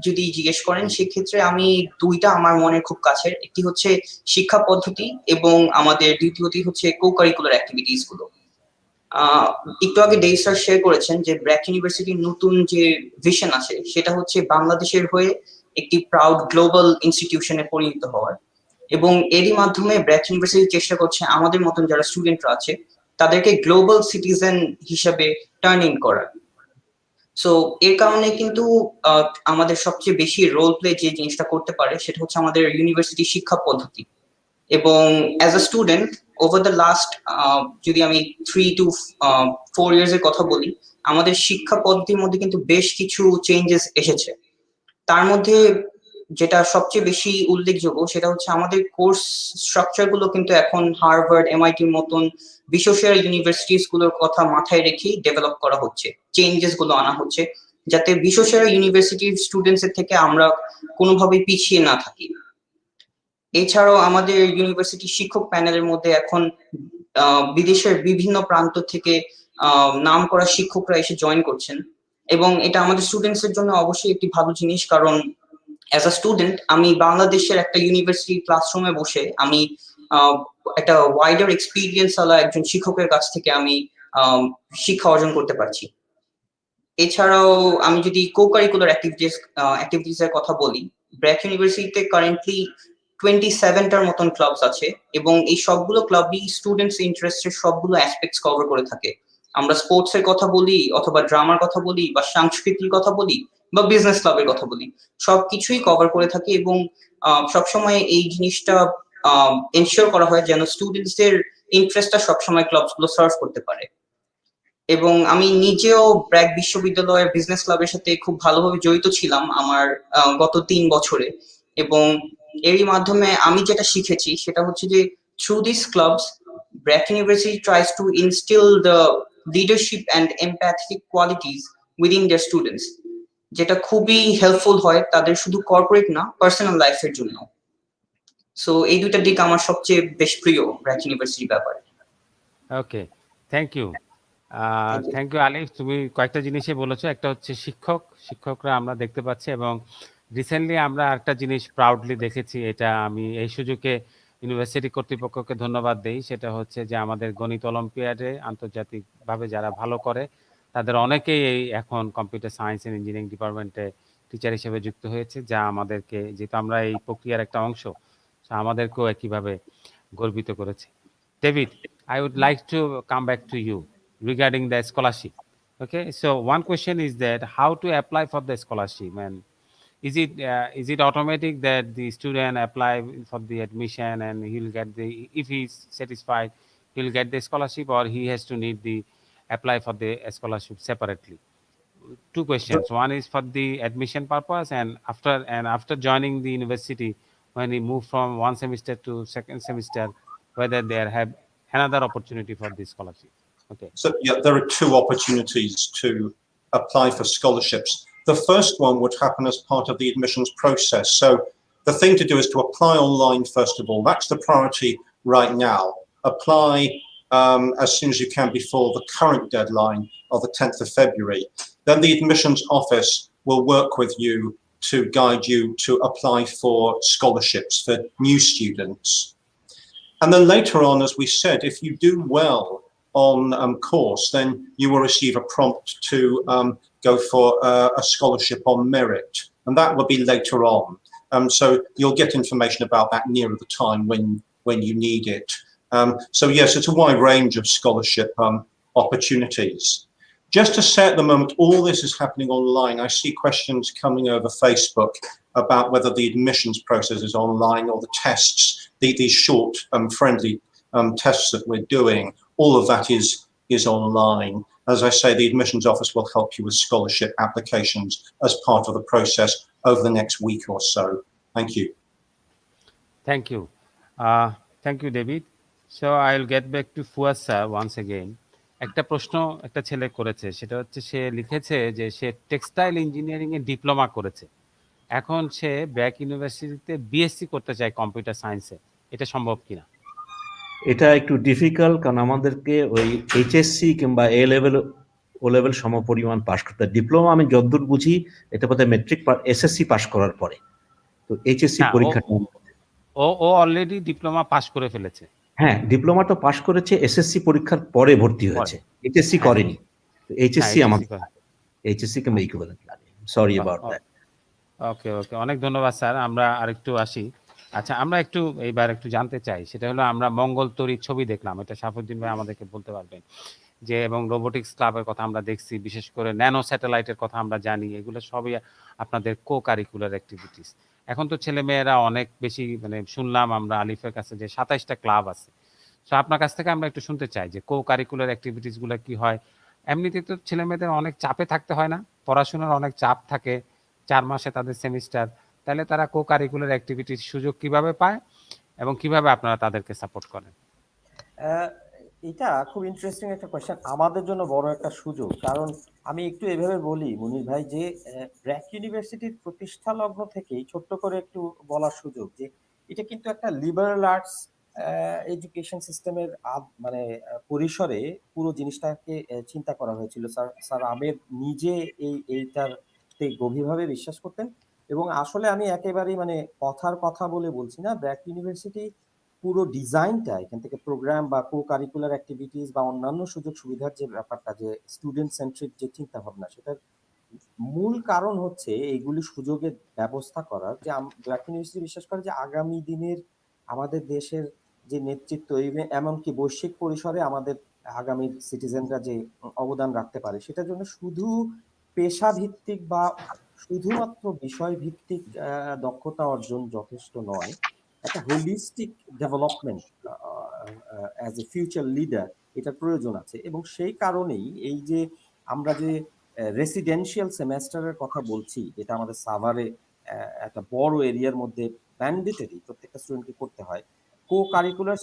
যদি জিজ্ঞেস করেন, সেক্ষেত্রে আমি দুইটা আমার মনের খুব কাছের, একটি হচ্ছে শিক্ষা পদ্ধতি, এবং আমাদের দ্বিতীয়টি হচ্ছে কো কারিকুলার অ্যাক্টিভিটিস গুলো। একটু আগে ডেভ স্যার শেয়ার করেছেন যে ব্র্যাক ইউনিভার্সিটির নতুন যে ভিশন আছে, সেটা হচ্ছে বাংলাদেশের হয়ে একটি প্রাউড গ্লোবাল ইনস্টিটিউশনে পরিণত হওয়ার, এবং এরই মাধ্যমে ব্র্যাক ইউনিভার্সিটি চেষ্টা করছে আমাদের মতন যারা স্টুডেন্টরা আছে তাদেরকে গ্লোবাল সিটিজেন হিসেবে টার্ন ইন করার। সো এর কারণে কিন্তু আমাদের সবচেয়ে বেশি রোল প্লে যে জিনিসটা করতে পারে সেটা হচ্ছে আমাদের ইউনিভার্সিটি শিক্ষা পদ্ধতি। এবং as a student over the last, যদি আমি 3 to 4 ইয়ার্স এর কথা বলি, আমাদের শিক্ষা পদ্ধতির মধ্যে কিন্তু বেশ কিছু চেঞ্জেস এসেছে। তার মধ্যে যেটা সবচেয়ে বেশি উল্লেখযোগ্য সেটা হচ্ছে আমাদের কোর্স স্ট্রাকচার গুলো কিন্তু এখন হার্ভার্ড, এমআইটির মতন বিশ্বসেরা ইউনিভার্সিটিস গুলোর কথা মাথায় রেখেই ডেভেলপ করা হচ্ছে, চেঞ্জেস গুলো আনা হচ্ছে, যাতে বিশ্বসেরা ইউনিভার্সিটির স্টুডেন্টস এর থেকে আমরা কোনোভাবেই পিছিয়ে না থাকি। এছাড়াও আমাদের ইউনিভার্সিটি শিক্ষক প্যানেলের মধ্যে এখন বিদেশের বিভিন্ন প্রান্ত থেকে নামকরা শিক্ষকরা এসে জয়েন করছেন, এবং এটা আমাদের স্টুডেন্টস এর জন্য অবশ্যই একটি ভালো জিনিস, কারণ অ্যাজ আ স্টুডেন্ট আমি বাংলাদেশের একটা ইউনিভার্সিটি ক্লাসরুমে বসে আমি একটা ওয়াইডার এক্সপিরিয়েন্স ওয়ালা একজন শিক্ষকের কাছ থেকে আমি শিক্ষা অর্জন করতে পারছি। এছাড়াও আমি যদি কো কারিকুলার অ্যাক্টিভিটিস এর কথা বলি, ব্র্যাক ইউনিভার্সিটিতে কারেন্টলি 27টার মতন ক্লাবস আছে, এবং এই সবগুলো ক্লাবই স্টুডেন্টস ইন্টারেস্টের সবগুলো অ্যাসপেক্টস কভার করে থাকে। আমরা স্পোর্টস এর কথা বলি, অথবা ড্রামার কথা বলি, বা সাংস্কৃতিক কথা বলি, বা বিজনেস ক্লাবের কথা বলি, সবকিছুই কভার করে থাকে। এবং সবসময় এই জিনিসটা এনশিওর করা হয় যেন স্টুডেন্টসদের ইন্টারেস্টটা সবসময় ক্লাবস গুলো সার্ভ করতে পারে। এবং আমি নিজেও ব্র্যাক বিশ্ববিদ্যালয়ের বিজনেস ক্লাবের সাথে খুব ভালোভাবে জড়িত ছিলাম আমার গত 3 বছরে, এবং এরই মাধ্যমে আমি যেটা শিখেছি সেটা হচ্ছে যে through this clubs BRAC university tries to instil the leadership and empathetic qualities within there students, যেটা খুবই হেল্পফুল হয় তাদের শুধু কর্পোরেট না, পার্সোনাল লাইফের জন্য। সো এই দুইটা দিক আমার সবচেয়ে বেশ প্রিয় ব্র্যাক ইউনিভার্সিটির ব্যাপারে। ওকে, থ্যাংক ইউ। থ্যাংক ইউ আলিফ, তুমি কয়েকটা জিনিসই বলেছো। একটা হচ্ছে শিক্ষকরা আমরা দেখতে পাচ্ছি, এবং রিসেন্টলি আমরা একটা জিনিস প্রাউডলি দেখেছি, এটা আমি এই সুযোগে ইউনিভার্সিটি কর্তৃপক্ষকে ধন্যবাদ দেই। সেটা হচ্ছে যে আমাদের গণিত অলিম্পিয়াডে আন্তর্জাতিকভাবে যারা ভালো করে তাদের অনেকেই এখন কম্পিউটার সায়েন্স এন্ড ইঞ্জিনিয়ারিং ডিপার্টমেন্টে টিচার হিসেবে যুক্ত হয়েছে, যা আমাদেরকে, যেহেতু আমরা এই প্রক্রিয়ার একটা অংশ, আমাদেরকেও একইভাবে গর্বিত করেছে। David, I would like to come back to you regarding the scholarship. Okay, so one question is that how to apply for the scholarship, and is it automatic that the student apply for the admission and he'll get the, if he's satisfied, he'll get the scholarship, or he has to need the apply for the scholarship separately? Two questions. One is for the admission purpose, and after joining the university, when he move from one semester to second semester, whether they have another opportunity for this scholarship. Okay. So yeah, there are two opportunities to apply for scholarships. The first one would happen as part of the admissions process. So the thing to do is to apply online first of all. That's the priority right now. Apply as soon as you can before the current deadline of the 10th of February. Then the admissions office will work with you to guide you to apply for scholarships for new students. And then later on, as we said, if you do well on course, then you will receive a prompt to go for a scholarship on merit, and that will be later on. So you'll get information about that nearer the time when you need it. So yes, it's a wide range of scholarship opportunities. Just to say at the moment, all this is happening online. I see questions coming over Facebook about whether the admissions process is online or the tests, these short friendly tests that we're doing. All of that is online. As I say, the admissions office will help you with scholarship applications as part of the process over the next week or so. Thank you. Thank you. Thank you, David. So I'll get back to Fuad sir once again. একটা প্রশ্ন একটা ছেলে করেছে, সেটা হচ্ছে সে লিখেছে যে সে textile engineering এ diploma করেছে, এখন সে ব্র্যাক ইউনিভার্সিটিতে বিএসসি করতে চায় কম্পিউটার সায়েন্সে। এটা সম্ভব কিনা? এটা একটু ডিফিকাল্ট, কারণ আমাদেরকে ওই এইচএসসি কিংবা ও লেভেল সমপরিমাণ পাশ করতে। ডিপ্লোমা আমি যতদূর বুঝি এটা বোধহয় মেট্রিক এসএসসি পাশ করার পরে, তো এইচএসসি পরীক্ষা ও অলরেডি ডিপ্লোমা পাশ করে ফেলেছে। হ্যাঁ, ডিপ্লোমা তো পাশ করেছে, এসএসসি পরীক্ষার পরে ভর্তি হয়েছে, এইচএসসি করেনি। এইচএসসি আমাদের এইচএসসি কিংবা ইকুইভ্যালেন্ট লাগে। Sorry about that. ওকে, অনেক ধন্যবাদ স্যার। আমরা আরেকটু আসি। আচ্ছা, আমরা এইবার একটু জানতে চাই, সেটা হলো আমরা মঙ্গল তরীর ছবি দেখলাম, এটা সাফুদ্দিন ভাই আমাদেরকে বলতে পারবেন। যে এবং রোবোটিক্স ক্লাবের কথা আমরা দেখছি, বিশেষ করে ন্যানো স্যাটেলাইটের কথা আমরা জানি, এগুলো সবই আপনাদের কো কারিকুলার অ্যাক্টিভিটিস। এখন তো ছেলেমেয়েরা অনেক বেশি, মানে শুনলাম আমরা আলিফের কাছে যে ২৭টা ক্লাব আছে। সো আপনার কাছ থেকে আমরা একটু শুনতে চাই যে কো কারিকুলার অ্যাক্টিভিটিস গুলো কি হয়? এমনিতে তো ছেলেমেয়েদের অনেক চাপে থাকতে হয় না? পড়াশোনার অনেক চাপ থাকে, ৪ মাসে তাদের সেমিস্টার। তাহলে তারা কো কারিকুলার অ্যাক্টিভিটিস সুযোগ কিভাবে পায় এবং কিভাবে আপনারা তাদেরকে সাপোর্ট করেন? আহ, এটা খুব ইন্টারেস্টিং একটা কোয়েশ্চেন, আমাদের জন্য বড় একটা সুযোগ। কারণ আমি একটু এভাবে বলি মুনির ভাই যে ব্র্যাক ইউনিভার্সিটির প্রতিষ্ঠা লগ্ন থেকেই ছোট্ট করে একটু বলার সুযোগ যে এটা কিন্তু একটা লিবারাল আর্টস এডুকেশন সিস্টেমের মানে পরিসরে পুরো জিনিসটাকে চিন্তা করা হয়েছিল। স্যার স্যার আবেদ নিজে এইটাতে গভীরভাবে বিশ্বাস করতেন। এবং আসলে আমি একেবারেই মানে কথার কথা বলে বলছি না, ব্র্যাক ইউনিভার্সিটি পুরো ডিজাইনটা এখান থেকে প্রোগ্রাম বা কো কারিকুলার অ্যাক্টিভিটিস বা অন্যান্য সুযোগ সুবিধার যে ব্যাপারটা, যে স্টুডেন্ট সেন্ট্রিক যে চিন্তা ভাবনা, সেটার মূল কারণ হচ্ছে এইগুলি সুযোগের ব্যবস্থা করার। যে ব্র্যাক ইউনিভার্সিটি বিশ্বাস করে যে আগামী দিনের আমাদের দেশের যে নেতৃত্ব, এমনকি বৈশ্বিক পরিসরে আমাদের আগামী সিটিজেনরা যে অবদান রাখতে পারে, সেটার জন্য শুধু পেশা ভিত্তিক বা শুধুমাত্র বিষয় ভিত্তিক দক্ষতা অর্জন যথেষ্ট নয়। একটা holistic development as a future leader এটার প্রয়োজন আছে। এবং সেই কারণেই এই যে আমরা যে রেসিডেন্সিয়াল সেমেস্টারের কথা বলছি, যেটা আমাদের সাভারে একটা বড় এরিয়ার মধ্যে ম্যান্ডেটরি প্রত্যেকটা স্টুডেন্টকে করতে হয়, কো কারিকুলার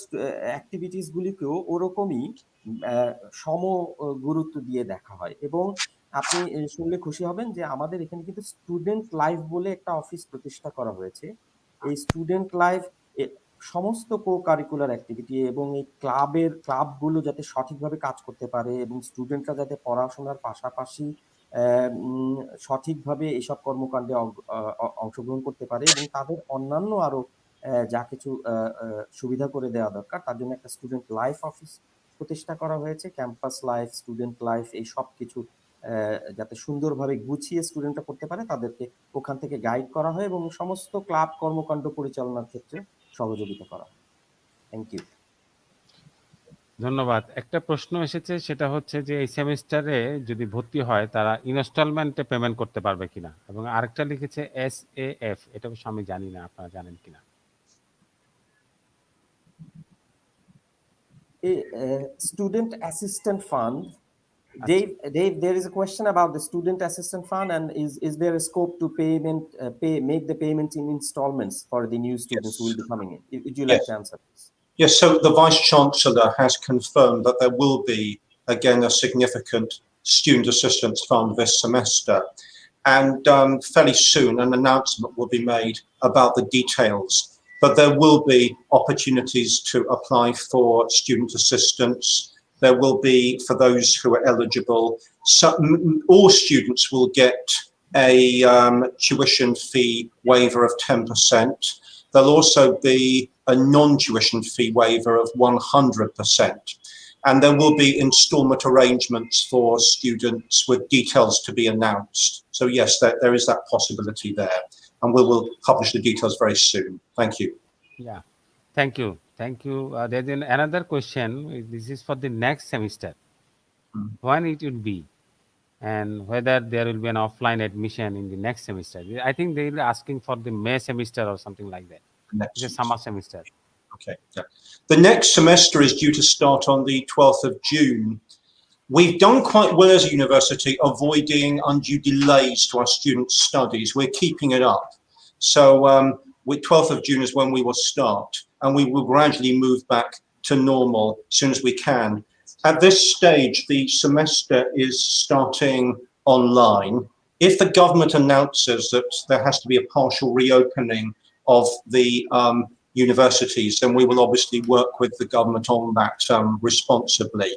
অ্যাক্টিভিটিস গুলিকেও ওরকমই সম গুরুত্ব দিয়ে দেখা হয়। এবং আপনি শুনলে খুশি হবেন যে আমাদের এখানে কিন্তু স্টুডেন্ট লাইফ বলে একটা অফিস প্রতিষ্ঠা করা হয়েছে। এই স্টুডেন্ট লাইফ সমস্ত কো কারিকুলার অ্যাক্টিভিটি এবং এই ক্লাবগুলো যাতে সঠিকভাবে কাজ করতে পারে এবং স্টুডেন্টরা যাতে পড়াশোনার পাশাপাশি সঠিকভাবে এইসব কর্মকাণ্ডে অংশগ্রহণ করতে পারে এবং তাদের অন্যান্য আরো যা কিছু সুবিধা করে দেওয়া দরকার, তার জন্য একটা স্টুডেন্ট লাইফ অফিস প্রতিষ্ঠা করা হয়েছে। ক্যাম্পাস লাইফ, স্টুডেন্ট লাইফ, এই সব কিছু যাতে সুন্দরভাবে গুছিয়ে স্টুডেন্টরা করতে পারে, তাদেরকে ওখান থেকে গাইড করা হয় এবং সমস্ত ক্লাব কর্মকাণ্ড পরিচালনার ক্ষেত্রে সহযোগিতা করা হয়। Thank you. ধন্যবাদ। একটা প্রশ্ন এসেছে, সেটা হচ্ছে যে এই সেমিস্টারে যদি ভর্তি হয় তারা ইনস্টলমেন্টে পেমেন্ট করতে পারবে কিনা, এবং আরেকটা লিখেছে SAF, এটা অবশ্য আমি জানি না, আপনারা জানেন কিনা? Student Assistant Fund. Dave, there is a question about the Student Assistant Fund, and is there a scope to make the payment in installments for the new students who will be coming in? Would you like to answer this? Yes, so the Vice Chancellor has confirmed that there will be, again, a significant student assistance fund this semester. And fairly soon, an announcement will be made about the details. But there will be opportunities to apply for student assistance. There will be, for those who are eligible, all students will get a tuition fee waiver of 10%. There'll also be a non-tuition fee waiver of 100%. And there will be installment arrangements for students with details to be announced. So yes, there is that possibility there. And we will publish the details very soon. Thank you. Yeah, thank you. Thank you. There's another question. This is for the next semester. When it will be, and whether there will be an offline admission in the next semester. I think they will be asking for the May semester or something like that. It's a summer semester. Okay. Yeah. The next semester is due to start on the 12th of June. We've done quite well as a university avoiding undue delays to our students' studies. We're keeping it up. So 12th of June is when we will start, and we will gradually move back to normal as soon as we can. At this stage, the semester is starting online. If the government announces that there has to be a partial reopening of the universities, then we will obviously work with the government on that responsibly.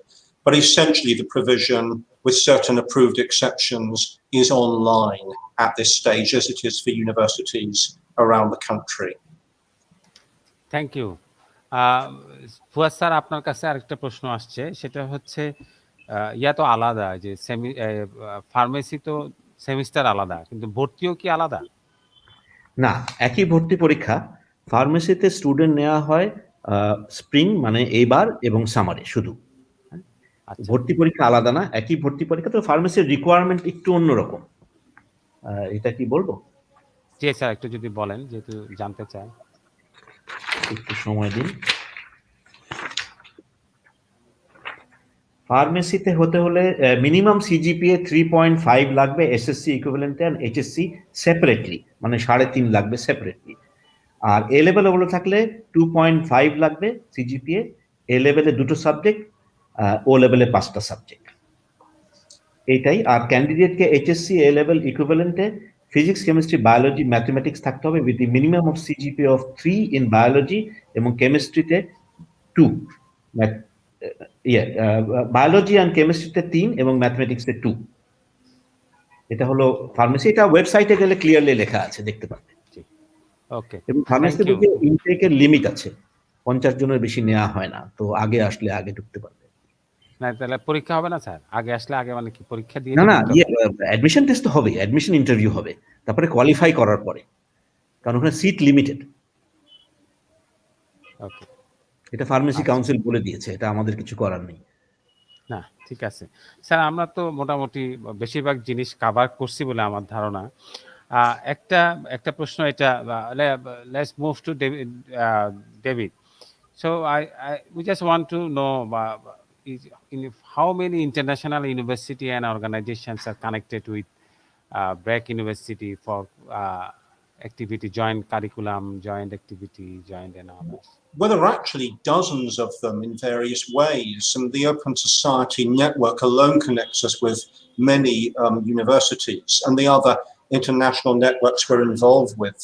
But essentially, the provision, with certain approved exceptions, is online at this stage, as it is for universities around the country. Thank you. Fuad sir, আপনার কাছে আরেকটা প্রশ্ন আসছে, সেটা হচ্ছে ইয়া তো আলাদা, যে ফার্মেসি তো সেমিস্টার আলাদা, কিন্তু ভর্তিও কি আলাদা? না, একই ভর্তি পরীক্ষা। ফার্মেসিতে স্টুডেন্ট নেওয়া হয় স্প্রিং মানে এইবার এবং সামারে শুধু, আচ্ছা ভর্তি পরীক্ষা আলাদা না, একই ভর্তি পরীক্ষা, তো ফার্মেসির রিকোয়ারমেন্ট একটু অন্যরকম। এটা কি বলবো? জি স্যার, একটু যদি বলেন, যেহেতু জানতে চাই। একটু সময় দিন। ফার্মেসিতে হতে হলে মিনিমাম সিজিপিএ 3.5 লাগবে এসএসসি ইকুইভ্যালেন্টে, আর এইচএসসি সেপারেটলি, মানে 3.5 লাগবে সেপারেটলি। আর এ লেভেলে বলে থাকলে 2.5 লাগবে সিজিপিএ, এ লেভেলে 2টো সাবজেক্ট, ও লেভেলে 5টা সাবজেক্ট, এইটাই। আর ক্যান্ডিডেটকে এইচএসসি এ লেভেল ইকুইভ্যালেন্টে ফিজিক্স, কেমিস্ট্রি, বায়োলজি, ম্যাথমেটিক্স থাকতে হবে with the minimum of CGPA of 3 in biology, এবং কেমিস্ট্রিতে 2, বায়োলজি অ্যান্ড কেমিস্ট্রিতে 3 এবং ম্যাথমেটিক্সে 2। এটা হলো ফার্মেসি, এটা ওয়েবসাইটে গেলে ক্লিয়ারলি লেখা আছে, দেখতে পাবেন। ওকে, এবং থ্যাংক ফার্মেসিতে ইউ। ঢুকে ইনটেকের লিমিট আছে, 50 জনের বেশি নেওয়া হয় না, তো আগে আসলে আগে ঢুকতে পারবে। না তাহলে পরীক্ষা হবে না স্যার? আগে আসলে আগে মানে কি পরীক্ষা দিয়ে না তো না, ঢুকতে হবে? অ্যাডমিশন টেস্ট তো হবে, অ্যাডমিশন ইন্টারভিউ হবে, তারপরে কোয়ালিফাই করার পরে, কারণ ওখানে সিট লিমিটেড। ওকে, এটা ফার্মেসি আচ্ছা। কাউন্সিল বলে দিয়েছে, এটা আমাদের কিছু করার নেই। না ঠিক আছে স্যার, আমরা তো মোটামুটি বেশিরভাগ জিনিস কাভার করছি বলে আমার ধারণা। একটা একটা প্রশ্ন, এটা let's move to David. So we just want to know how many international university and organizations are connected with BRAC University for activity, joint curriculum, joint activity, joint and all this? Well, there are actually dozens of them in various ways, and the Open Society Network alone connects us with many universities, and the other international networks we're involved with.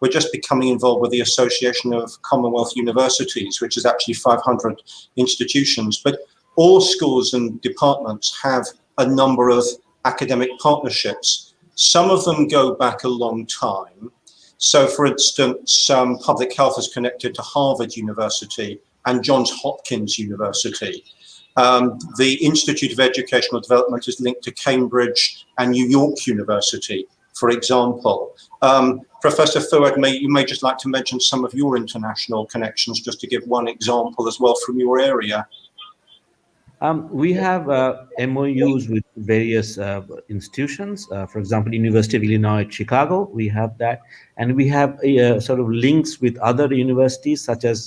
We're just becoming involved with the Association of Commonwealth Universities, which is actually 500 institutions, but all schools and departments have a number of academic partnerships. Some of them go back a long time. So, for instance, public health is connected to Harvard University and Johns Hopkins University. The Institute of Educational Development is linked to Cambridge and New York University, for example. Professor Fuad, you may just like to mention some of your international connections, just to give one example as well from your area. We have MOUs with various institutions. For example, University of Illinois at Chicago, we have that. And we have sort of links with other universities, such as,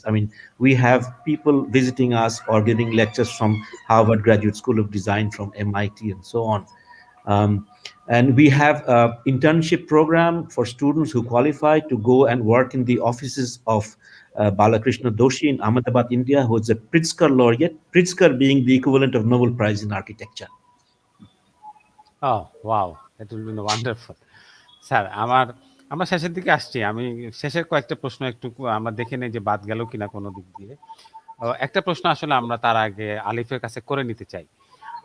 we have people visiting us or giving lectures from Harvard Graduate School of Design, from MIT, and so on. And we have an internship program for students who qualify to go and work in the offices of Balakrishna Doshi in Ahmedabad, India, who is a Pritzker laureate, Pritzker being the equivalent of Nobel Prize in Architecture. Oh, wow, that will be wonderful. Sir, আমরা শেষের দিকে আসছি। আমি শেষের কয়েকটা প্রশ্ন একটু আমরা দেখে নেই যে বাদ গেল কিনা কোনো দিক দিয়ে। একটা প্রশ্ন আসলে আমরা তার আগে আলিফের কাছে করে নিতে চাই।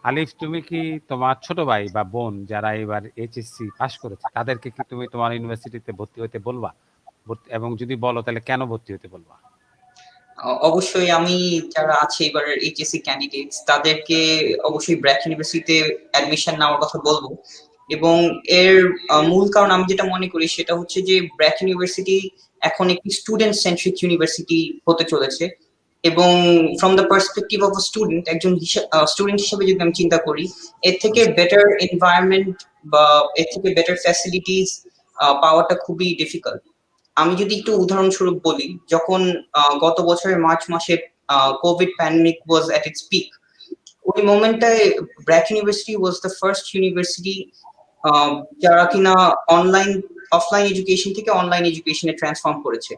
আলিফ, তুমি কি তোমার ছোট ভাই বা বোন যারা এবার এইচএসসি পাস করেছে, তাদেরকে কি তুমি তোমার ইউনিভার্সিটিতে ভর্তি হতে বলবা? এবং যদি বলো, তাহলে কেন ভর্তি হতে বলবা? অবশ্যই আমি যারা আছে এবার এইচএসসি ক্যান্ডিডেটস, তাদেরকে অবশ্যই ব্র্যাক ইউনিভার্সিটিতে অ্যাডমিশন নেওয়ার কথা বলবো। এবং এর মূল কারণ আমি যেটা মনে করি সেটা হচ্ছে যে ব্র্যাক ইউনিভার্সিটি এখন একটি স্টুডেন্ট সেন্ট্রিক ইউনিভার্সিটি হতে চলেছে। এবং from the perspective of student, একজন স্টুডেন্ট হিসেবে যদি আমি চিন্তা করি, এর থেকে বেটার এনভায়রনমেন্ট বা এর থেকে বেটার ফ্যাসিলিটিস পাওয়াটা খুবই ডিফিকাল্ট। আমি যদি একটু উদাহরণস্বরূপ বলি, যখন গত বছরের মার্চ মাসে covid pandemic was at its peak, ওই মোমেন্টটায় BRAC university was the first university যারা কিনা অফলাইন এডুকেশন থেকে অনলাইন এডুকেশনে ট্রান্সফর্ম করেছে।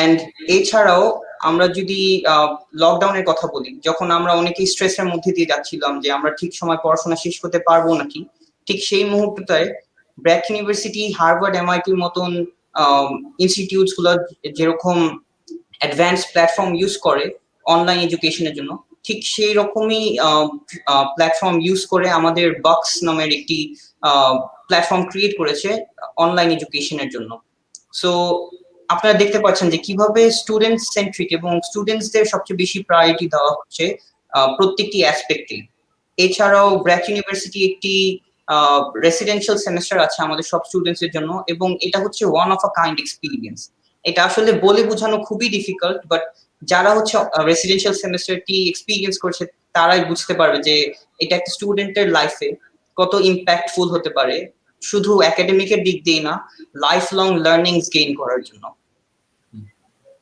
এন্ড এছাড়াও আমরা যদি লকডাউনের কথা বলি, যখন আমরা অনেকেই স্ট্রেসের মধ্যে দিয়ে যাচ্ছিলাম যে আমরা ঠিক সময় পড়াশোনা শেষ করতে পারবো নাকি, ঠিক সেই মুহূর্তটায় ব্র্যাক ইউনিভার্সিটি, হার্ভার্ড, এমআইটির মতন ইনস্টিটিউটস গুলো যেরকম অ্যাডভান্স প্ল্যাটফর্ম ইউজ করে অনলাইন এডুকেশনের জন্য, ঠিক সেই রকমই প্ল্যাটফর্ম ইউজ করে আমাদের বাক্স নামের একটি প্ল্যাটফর্ম ক্রিয়েট করেছে অনলাইন এডুকেশনের জন্য। সো আপনারা দেখতে পাচ্ছেন যে কিভাবে স্টুডেন্ট সেন্ট্রিক এবং স্টুডেন্টসদের সবচেয়ে বেশি প্রায়োরিটি দেওয়া হচ্ছে প্রত্যেকটি অ্যাসপেক্টে। এছাড়াও ব্র্যাক ইউনিভার্সিটি একটি রেসিডেন্সিয়াল সেমেস্টার আছে আমাদের সব স্টুডেন্টসের জন্য, এবং এটা হচ্ছে one of a kind experience. এটা আসলে বলে বোঝানো খুবই ডিফিকাল্ট, বাট যারা হচ্ছে রেসিডেন্সিয়াল সেমেস্টারটি এক্সপিরিয়েন্স করছে তারাই বুঝতে পারবে যে এটা একটা স্টুডেন্টের লাইফে কত ইম্প্যাক্টফুল হতে পারে, শুধু একাডেমিকের দিক দিয়ে না, লাইফ লং লার্নিংস গেইন করার জন্য।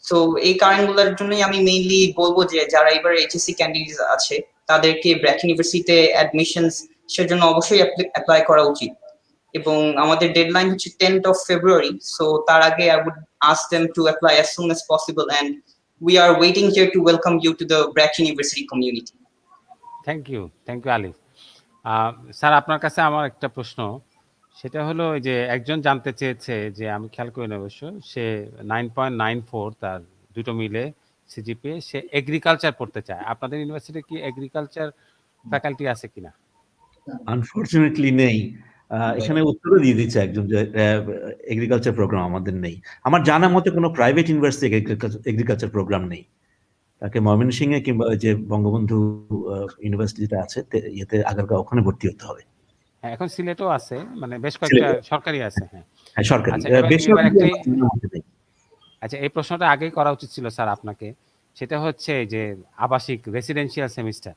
সো এই কারণগুলোর জন্যই আমি মেইনলি বলবো যে যারা এবার এইচএসসি ক্যান্ডিডেট আছে তাদেরকে ব্র্যাক ইউনিভার্সিটিতে অ্যাডমিশনস সেজন্য অবশ্যই অ্যাপ্লাই করা উচিত। এবং আমাদের ডেডলাইন হচ্ছে 10th of February, সো তার আগে I would ask them to apply as soon as possible, and we are waiting here to welcome you to the BRAC University community. Thank you Alif. Sir আপনার কাছে আমার একটা প্রশ্ন, সেটা হলো ওই যে একজন জানতে চেয়েছে যে আমি খেয়াল করি না অবশ্য, সে 9.94 তার দুটো মিলে সিজিপিএ, সে এগ্রিকালচার পড়তে চায়। আপনাদের ইউনিভার্সিটি কি এগ্রিকালচার ফ্যাকাল্টি আছে কিনা? আনফরচুনেটলি নেই। এখানে উত্তরও দিয়ে দিচ্ছে একজন যে এগ্রিকালচার প্রোগ্রাম আমাদের নেই। আমার জানা মতে কোনো প্রাইভেট ইউনিভার্সিটি এগ্রিকালচার প্রোগ্রাম নেই। তাকে ময়মনসিংহে কিংবা যে বঙ্গবন্ধু ইউনিভার্সিটি যেটা আছে ইয়েতে আগারগাঁও, ওখানে ভর্তি হতে হবে। হ্যাঁ, এখন সিলেটও আছে, মানে বেশ কয়েকটা সরকারি আছে। হ্যাঁ হ্যাঁ, সরকারি। আচ্ছা, এবার বেসরকারি একটি আচ্ছা, এই প্রশ্নটা আগেই করা উচিত ছিল স্যার আপনাকে। সেটা হচ্ছে যে আবাসিক রেসিডেন্সিয়াল সেমিস্টার,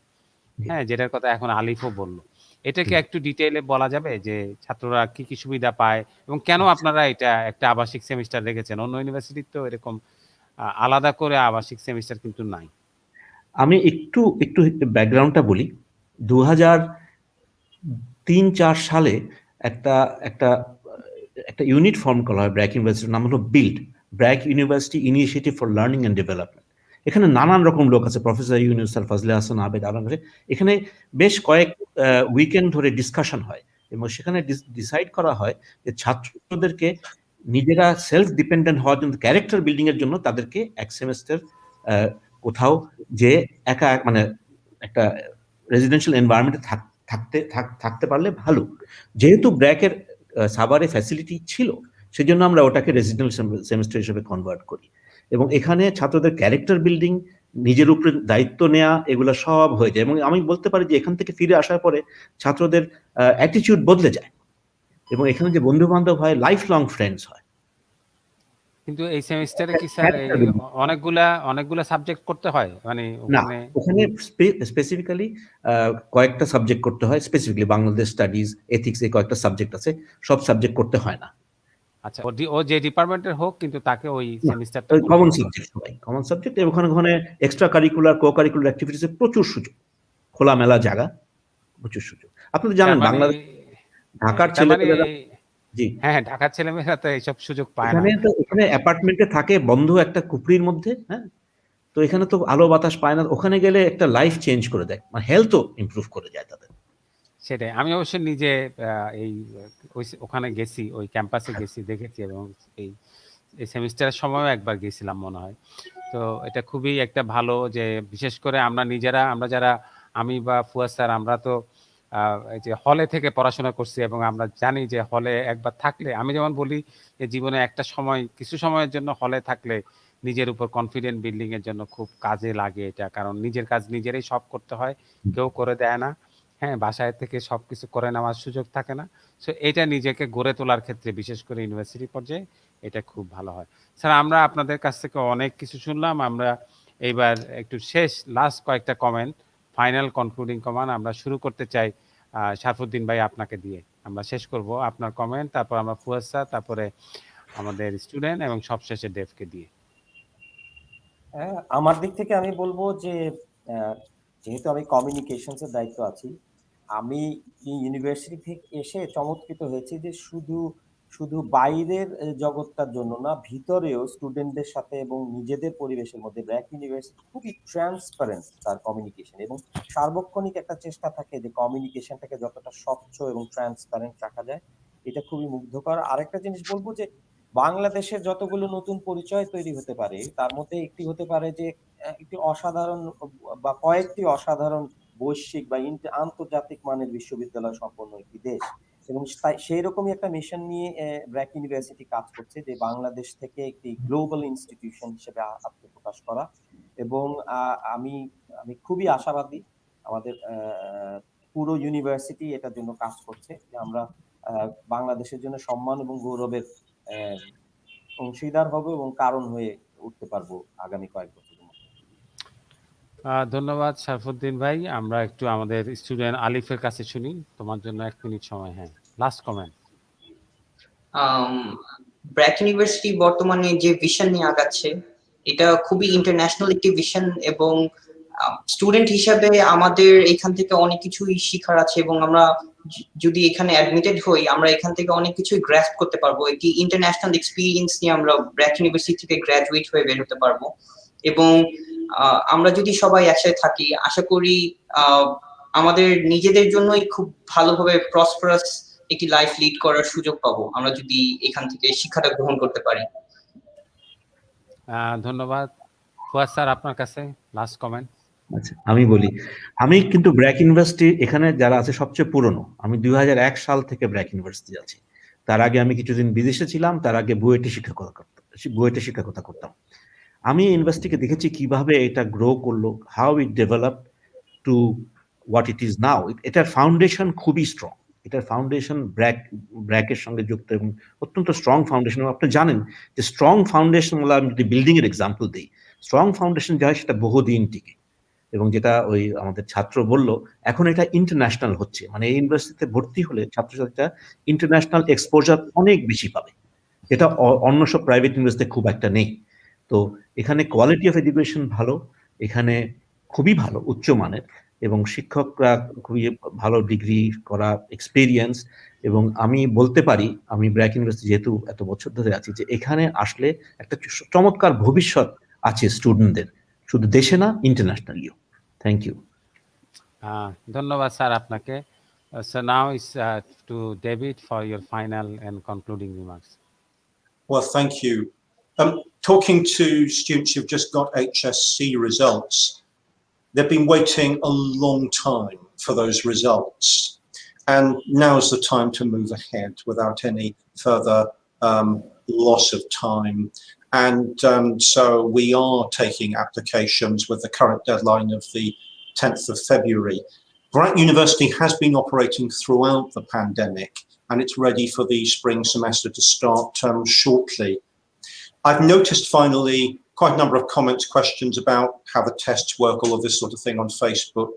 হ্যাঁ, যেটার কথা এখন আলিফও বলল, এটাকে একটু ডিটেইলে বলা যাবে যে ছাত্ররা কি কি সুবিধা পায় এবং কেন আপনারা এটা একটা আবাসিক সেমিস্টার রেখেছেন? অন্য ইউনিভার্সিটির তো এরকম আলাদা করে আবাসিক সেমিস্টার কিন্তু নাই। আমি একটু ব্যাকগ্রাউন্ডটা বলি। 2003-4 সালে একটা একটা একটা ইউনিট ফর্ম করা হয় ব্র্যাক ইউনিভার্সিটির, নাম হলো build, BRAC university initiative for learning and development. এখানে নানান রকম লোক আছে, প্রফেসর ইউনুস স্যার, ফাজলে হাসান আবেদ, আলম। এখানে বেশ কয়েক উইকেন্ড ধরে ডিসকাশন হয় এবং সেখানে ডিসাইড করা হয় যে ছাত্রদেরকে নিজেরা সেলফ ডিপেন্ডেন্ট হওয়ার জন্য, ক্যারেক্টার বিল্ডিং এর জন্য তাদেরকে এক সেমেস্টার কোথাও যে একা মানে একটা রেজিডেন্সিয়াল এনভায়রনমেন্টে থাকতে পারলে ভালো। যেহেতু ব্র্যাকের সাভারে ফ্যাসিলিটি ছিল, সেজন্য আমরা ওটাকে রেজিডেন্সিয়াল সেমেস্টার হিসেবে কনভার্ট করি এবং এখানে ছাত্রদের ক্যারেক্টার বিল্ডিং, নিজের উপরে দায়িত্ব নেওয়া, এগুলো সব হয়ে যায়। এবং আমি বলতে পারি যে এখান থেকে ফিরে আসার পরে ছাত্রদের অ্যাটিটিউড বদলে যায় এবং এখানে যে বন্ধু বান্ধব হয়, লাইফ লং ফ্রেন্ডস হয়। কিন্তু এই সেমিস্টারে কি স্যার অনেকগুলা সাবজেক্ট করতে হয়? মানে না, ওখানে স্পেসিফিক্যালি কয়েকটা সাবজেক্ট করতে হয়। স্পেসিফিক্যালি বাংলাদেশ স্টাডিজ, এথিক্স, এই কয়েকটা সাবজেক্ট আছে, সব সাবজেক্ট করতে হয় না। আচ্ছা, ও যে ডিপার্টমেন্টের হোক, কিন্তু তাকে ওই সেমিস্টারটা কমন সাবজেক্ট, সবাই কমন সাবজেক্ট। এবং ওখানে এক্সট্রা কারিকুলার, কো কারিকুলার অ্যাক্টিভিটিসে প্রচুর সুযোগ, খোলামেলা জায়গা, প্রচুর সুযোগ। আপনি তো জানেন বাংলাদেশ, ঢাকার ছেলেমেয়েরা, জি হ্যাঁ, ঢাকার ছেলেমেয়েরা তো এইসব সুযোগ পায় না। এখানে অ্যাপার্টমেন্টে থাকে বন্ধ একটা কুপড়ির মধ্যে, হ্যাঁ, তো এখানে তো আলো বাতাস পায় না। ওখানে গেলে একটা লাইফ চেঞ্জ করে দেয়, মানে হেলথও ইমপ্রুভ করে যায় তাদের। সেটাই, আমি অবশ্য নিজে এই ওখানে গেছি, ওই ক্যাম্পাসে গেছি, দেখেছি, এবং এই সেমিস্টারের সময়ও একবার গেছিলাম মনে হয়। তো এটা খুবই একটা ভালো, যে বিশেষ করে আমরা নিজেরা, আমরা যারা, আমি বা ফুয়াদ স্যার, আমরা তো এই যে হলে থেকে পড়াশোনা করছি এবং আমরা জানি যে হলে একবার থাকলে, আমি যেমন বলি যে জীবনে একটা সময়, কিছু সময়ের জন্য হলে থাকলে নিজের উপর কনফিডেন্ট বিল্ডিং এর জন্য খুব কাজে লাগে এটা। কারণ নিজের কাজ নিজেরাই সব করতে হয়, কেউ করে দেয় না। হ্যাঁ, বাসায় থেকে সবকিছু করে নেওয়ার সুযোগ থাকে না। সো এটা নিজেকে গড়ে তোলার ক্ষেত্রে, বিশেষ করে ইউনিভার্সিটি পর্যায়ে, এটা খুব ভালো হয়। স্যার, আমরা আপনাদের কাছ থেকে অনেক কিছু শুনলাম। আমরা এইবার একটু লাস্ট কয়েকটা কমেন্ট, ফাইনাল কনক্লুডিং কমেন্ট আমরা শুরু করতে চাই শারফুদ্দিন ভাই, আপনাকে দিয়ে আমরা শেষ করব আপনার কমেন্ট, তারপর আমরা ফুয়াদ স্যার, তারপরে আমাদের স্টুডেন্ট, এবং সবশেষে ডেভকে দিয়ে। আমার দিক থেকে আমি বলবো যে যেহেতু আমি কমিউনিকেশনসের দায়িত্ব আছি, আমি এই ইউনিভার্সিটি থেকে এসে চমৎকৃত হয়েছি যে শুধু বাইরের জগৎটার জন্য না, ভিতরেও স্টুডেন্টদের সাথে এবং নিজেদের পরিবেশের মধ্যে ব্র্যাক ইউনিভার্সিটি খুবই ট্রান্সপারেন্ট তার কমিউনিকেশন, এবং সার্বক্ষণিক একটা চেষ্টা থাকে যে কমিউনিকেশনটাকে যতটা স্বচ্ছ এবং ট্রান্সপারেন্ট রাখা যায়। এটা খুবই মুগ্ধকর। আরেকটা জিনিস বলবো যে বাংলাদেশের যতগুলো নতুন পরিচয় তৈরি হতে পারে, তার মধ্যে একটি হতে পারে যে একটি অসাধারণ বা কয়েকটি অসাধারণ বৈশ্বিক বা আন্তর্জাতিক মানের বিশ্ববিদ্যালয় সম্পন্ন একটি দেশ, এবং সেই রকমই একটা মিশন নিয়ে ব্র্যাক ইউনিভার্সিটি কাজ করছে, যে বাংলাদেশ থেকে একটি গ্লোবাল ইনস্টিটিউশন হিসেবে আত্মপ্রকাশ করা। এবং আমি আমি খুবই আশাবাদী, আমাদের পুরো ইউনিভার্সিটি এটার জন্য কাজ করছে, যে আমরা বাংলাদেশের জন্য সম্মান এবং গৌরবের অংশীদার হব এবং কারণ হয়ে উঠতে পারবো আগামী কয়েক বছরের মধ্যে। ধন্যবাদ সারফুদ্দিন ভাই। আমরা একটু আমাদের স্টুডেন্ট আলিফের কাছে শুনি। তোমার জন্য 1 মিনিট সময়। হ্যাঁ, লাস্ট কমেন্ট। ব্র্যাক ইউনিভার্সিটি বর্তমানে যে ভিশন নিয়ে আগাচ্ছে এটা খুবই ইন্টারন্যাশনাল একটি ভিশন, এবং স্টুডেন্ট হিসাবে আমাদের এখান থেকে অনেক কিছুই শেখার আছে, এবং আমরা যদি এখানে অ্যাডমিটেড হই আমরা এখান থেকে অনেক কিছুই গ্রাস্প করতে পারবো। একটি ইন্টারন্যাশনাল এক্সপিরিয়েন্স নিয়ে আমরা ব্র্যাক ইউনিভার্সিটি থেকে গ্রাজুয়েট হয়ে বের হতে পারবো, এবং আমরা যদি সবাই একসাথে থাকি আশা করি আমাদের নিজেদের জন্যই খুব ভালোভাবে প্রসপারাস একটি লাইফ লিড করার সুযোগ পাবো আমরা যদি এখান থেকে শিক্ষাটা গ্রহণ করতে পারি। ধন্যবাদ। ফুয়াদ স্যার, আপনার কাছে লাস্ট কমেন্ট। আচ্ছা, আমি বলি, আমি কিন্তু ব্র্যাক ইউনিভার্সিটি এখানে যারা আছে সবচেয়ে পুরনো। আমি 2001 সাল থেকে ব্র্যাক ইউনিভার্সিটি আছি। তার আগে আমি কিছুদিন বিদেশে ছিলাম, তার আগে বুয়েটে শিক্ষকতা করতাম। আমি ইউনিভার্সিটিকে দেখেছি কিভাবে এটা গ্রো করলো, how it develop to what it is now. এটার ফাউন্ডেশন খুবই স্ট্রং। এটার ফাউন্ডেশন ব্র্যাকের সঙ্গে যুক্ত এবং অত্যন্ত স্ট্রং ফাউন্ডেশন। আপনি জানেন যে স্ট্রং ফাউন্ডেশন হলো, আমি যদি বিল্ডিং এর এক্সাম্পল দিই, স্ট্রং ফাউন্ডেশন যা হয় সেটা বহুদিন টিকে। এবং যেটা ওই আমাদের ছাত্র বলল, এখন এটা ইন্টারন্যাশনাল হচ্ছে, মানে এই ইউনিভার্সিটিতে ভর্তি হলে ছাত্রছাত্রীরা ইন্টারন্যাশনাল এক্সপোজার অনেক বেশি পাবে, যেটা অন্য সব প্রাইভেট ইউনিভার্সিটিতে খুব একটা নেই। তো এখানে কোয়ালিটি অফ এডুকেশন ভালো, এখানে খুবই ভালো উচ্চমানের, এবং শিক্ষকরা খুবই ভালো ডিগ্রি করা, এক্সপিরিয়েন্স। এবং আমি বলতে পারি, আমি ব্র্যাক ইউনিভার্সিটি যেহেতু এত বছর ধরে আছি, যে এখানে আসলে একটা চমৎকার ভবিষ্যৎ আছে স্টুডেন্টদের, শুধু দেশে না, ইন্টারন্যাশনালিও। Thank you. ধন্যবাদ স্যার আপনাকে। So now is to David for your final and concluding remarks. Well, thank you. Talking to students who've just got HSC results, they've been waiting a long time for those results. And now's the time to move ahead without any further loss of time. And so we are taking applications with the current deadline of the 10th of February. BRAC University has been operating throughout the pandemic, and it's ready for the spring semester to start shortly. I've noticed finally quite a number of comments, questions about how the tests work, all of this sort of thing on Facebook,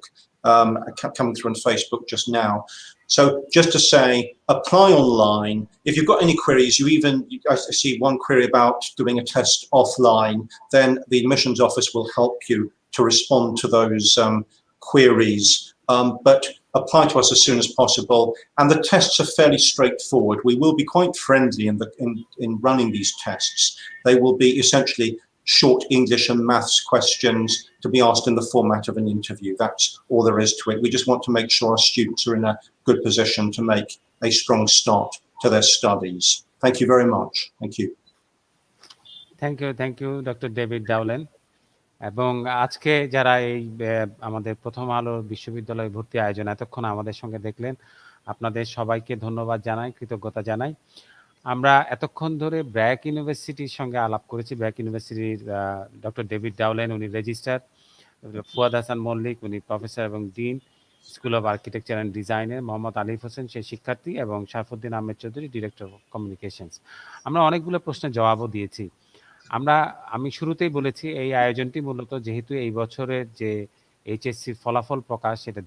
coming through on Facebook just now. So just to say, apply online. If you've got any queries, I see one query about doing a test offline, then the admissions office will help you to respond to those queries. But apply to us as soon as possible. And the tests are fairly straightforward. We will be quite friendly in running these tests. They will be essentially short English and maths questions to be asked in the format of an interview. That's all there is to it. We just want to make sure our students are in a good position to make a strong start to their studies. Thank you very much. Thank you. Thank you, Dr. David Dowling. এবং আজকে যারা এই আমাদের প্রথম আলো বিশ্ববিদ্যালয় ভর্তি আয়োজন এতক্ষণ আমাদের সঙ্গে দেখলেন, আপনাদের সবাইকে ধন্যবাদ জানাই, কৃতজ্ঞতা জানাই। আমরা এতক্ষণ ধরে ব্র্যাক ইউনিভার্সিটির সঙ্গে আলাপ করেছি। ব্র্যাক ইউনিভার্সিটির ডক্টর ডেভিড ডাউলেন, উনি রেজিস্ট্রার, ফুয়াদ হাসান মল্লিক, উনি প্রফেসর এবং dean, school of architecture and ডিজাইনের, মোহাম্মদ আলিফ হোসেন, সেই শিক্ষার্থী, এবং Sarfuddin Ahmed Chowdhury, director of communications. আমরা অনেকগুলো প্রশ্নের জবাবও দিয়েছি। আমি শুরুতেই বলেছি এই আয়োজনটি মূলত যেহেতু এই বছরের যে এইচএসসির ফলাফল প্রকাশ, সেটা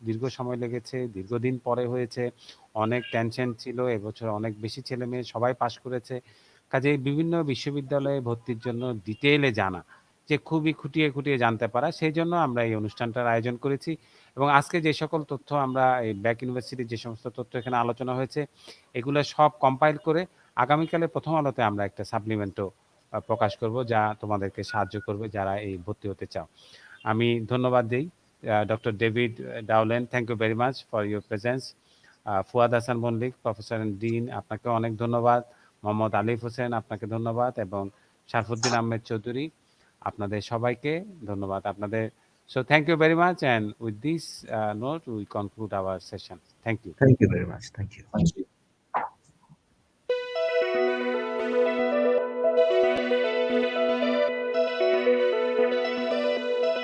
দীর্ঘ সময় লেগেছে, দীর্ঘদিন পরে হয়েছে, অনেক টেনশন ছিল, এবছর অনেক বেশি ছেলে মেয়ে সবাই পাশ করেছে, কাজেই বিভিন্ন বিশ্ববিদ্যালয়ে ভর্তির জন্য ডিটেইলে জানা, যে খুবই খুঁটিয়ে জানতে পারা, সেই জন্য আমরা এই অনুষ্ঠানটার আয়োজন করেছি। এবং আজকে যে সকল তথ্য আমরা এই ব্র্যাক ইউনিভার্সিটির যে সমস্ত তথ্য এখানে আলোচনা হয়েছে, এগুলো সব কম্পাইল করে আগামীকালে প্রথম আলোতে আমরা একটা সাপ্লিমেন্টও প্রকাশ করব, যা তোমাদেরকে সাহায্য করবে যারা এই ভর্তি হতে চাও। আমি ধন্যবাদ দিই doctor David Dowlen, thank you very much for your presence. Fuad Hasan Mallick, professor and dean, আপনাকে অনেক ধন্যবাদ। মোহাম্মদ আলিফ হোসেন, আপনাকে ধন্যবাদ, এবং সারফুদ্দিন আহমেদ চৌধুরী, আপনাদের সবাইকে ধন্যবাদ। So thank you very much, and with this note we conclude our session. Thank you. Thank you very much. Thank you. Thank you.